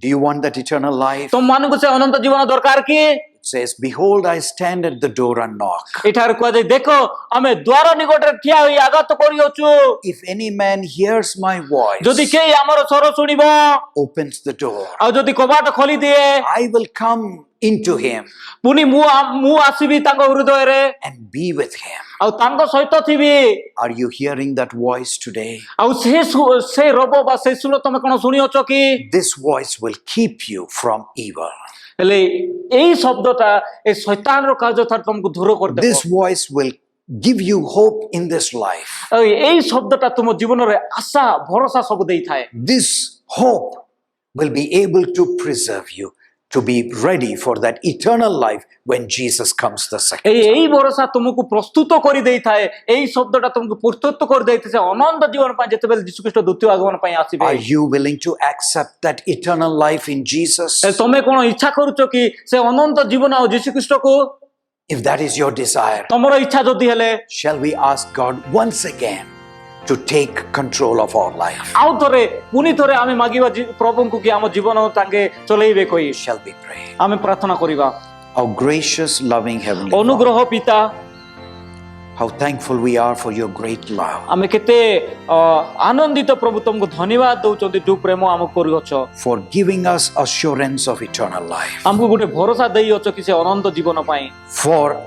Do you want that eternal life? ତମମାନଙ୍କୁ ସେ ଅନନ୍ତ ଜୀବନ ଦରକାର କି? It says, "Behold, I stand at the door and knock. ଏଠାରେ କୁହାଯାଏ ଦେଖ ଆମେ ଦ୍ୱାର ନିକଟରେ ଠିଆ ହୋଇ ଆଘାତ କରିଅଛୁ, If any man hears my voice, ଯଦି କେହି ଆମର ସ୍ୱର ଶୁଣିବ opens the door, ଆଉ ଯଦି କବାଟ ଖୋଲିଦିଏ I will come into him ପୁଣି ମୁଁ ଆସିବି ତାଙ୍କ ହୃଦୟରେ and be with him." ଆଉ ତାଙ୍କ ସହିତ ଥିବି। Are you hearing that voice today? ଆଉ ସେ ରବ ବା ସେ ସୁର ତମେ କଣ ଶୁଣିଅଛ କି? This voice will keep you from evil. ହେଲେ ଏଇ ଶବ୍ଦଟା ଏ ଶୈତାନର କାର୍ଯ୍ୟଠାରୁ ତମକୁ ଦୂର କରିଦେବ। This voice will give you hope in this life. ଆଉ ଏଇ ଶବ୍ଦଟା ତୁମ ଜୀବନରେ ଆଶା ଭରସା ସବୁ ଦେଇଥାଏ। This hope will be able to preserve you, to be ready for that eternal life when Jesus comes the second time. ଏଇ ଭରସା ତୁମକୁ ପ୍ରସ୍ତୁତ କରିଦେଇଥାଏ, ଏଇ ଶବ୍ଦଟା ତୁମକୁ ପ୍ରସ୍ତୁତ କରିଦେଇଥାଏ ଅନନ୍ତ ଜୀବନ ପାଇଁ ଯେତେବେଳେ ଯୀଶୁ ଖ୍ରୀଷ୍ଟ ଦ୍ୱିତୀୟ ଆଗମନ ପାଇଁ ଆସିବେ। Are you willing to accept that eternal life in Jesus? ତମେ କଣ ଇଚ୍ଛା କରୁଛ କି ସେ ଅନନ୍ତ ଜୀବନ ଆଉ ଯୀଶୁ ଖ୍ରୀଷ୍ଟକୁ? If that is your desire, ତମର ଇଚ୍ଛା ଯଦି ହେଲେ shall we ask God once again to take control of our life? ଆଉ ଥରେ ପୁଣି ଥରେ ଆମେ ମାଗିବା ପ୍ରଭୁଙ୍କୁ କି ଆମ ଜୀବନ ତାଙ୍କେ ଚଲେଇବେ କହି। Shall we pray? ଆମେ ପ୍ରାର୍ଥନା କରିବା। Our gracious, loving Heavenly Father, ଅନୁଗ୍ରହ ପିତା, how thankful we are for your great love, ଆମେ କେତେ ଆନନ୍ଦିତ ପ୍ରଭୁ ତମକୁ ଧନ୍ୟବାଦ ଦଉଛନ୍ତି ଯୋଉ ପ୍ରେମ ଆମକୁ କରିଅଛ, for giving us assurance of eternal life, ଆମକୁ ଗୋଟେ ଭରସା ଦେଇଅଛ କି ସେ ଅନନ୍ତ ଜୀବନ ପାଇଁ, for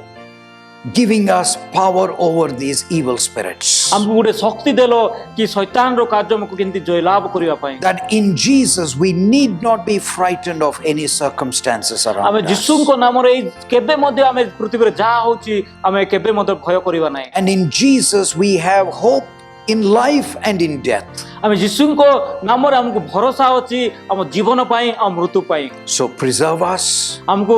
giving us power over these evil spirits, ଆମକୁ ଗୋଟେ ଶକ୍ତି ଦେଲ କି ଶୈତାନର କାର୍ଯ୍ୟକୁ କେମିତି ଜୟଲାଭ କରିବା ପାଇଁ। that in Jesus we need not be frightened of any circumstances ଆମେ around us. ଯୀଶୁଙ୍କ ନାମରେ କେବେ ମଧ୍ୟ ଆମେ ପୃଥିବୀରେ ଯାହା ହଉଛି ଆମେ କେବେ ମଧ୍ୟ ଭୟ କରିବା ନାହିଁ। And in Jesus we have hope in life and in death. ଆମେ ଯୀଶୁଙ୍କ ନାମରେ ଆମକୁ ଭରସା ଅଛି ଆମ ଜୀବନ ପାଇଁ ଆଉ ମୃତ୍ୟୁ ପାଇଁ। So preserve us, ଆମକୁ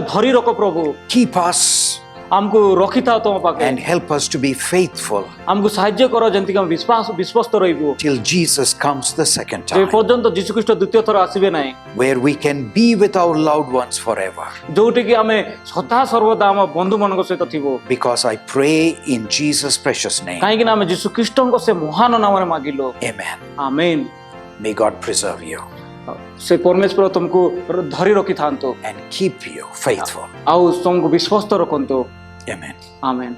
ଧରି ରଖ ପ୍ରଭୁ, keep us, ଆମକୁ ରଖିଥାଅ ତମ ପାଖରେ, and help us to be faithful ଆମକୁ ସାହାଯ୍ୟ କର ଯେମିତି ଆମେ ବିଶ୍ୱସ୍ତ ରହିବୁ till Jesus comes the second ଯେ time, ପର୍ଯ୍ୟନ୍ତ ଯୀଶୁ ଖ୍ରୀଷ୍ଟ ଦ୍ୱିତୀୟ ଥର ଆସିବେ ନାହିଁ, where we can be with our loved ones forever. ଯୋଉଠିକି ଆମେ ସଦା ସର୍ବଦା ଆମ ବନ୍ଧୁମାନଙ୍କ ସହିତ ଥିବୁ। Because I pray in Jesus' precious name. କାହିଁକି ନା ଆମେ ଯୀଶୁ ଖ୍ରୀଷ୍ଟଙ୍କ ସେ ମହାନ ନାମରେ ମାଗିଲୁ। Amen. Amen. May God preserve you ସେ ପରମେଶ୍ୱର ତମକୁ ଧରି ରଖିଥାନ୍ତୁ and keep you faithful. ଆଉ ତମକୁ ବିଶ୍ୱସ୍ତ ରଖନ୍ତୁ। Amen. ଆମେନ୍।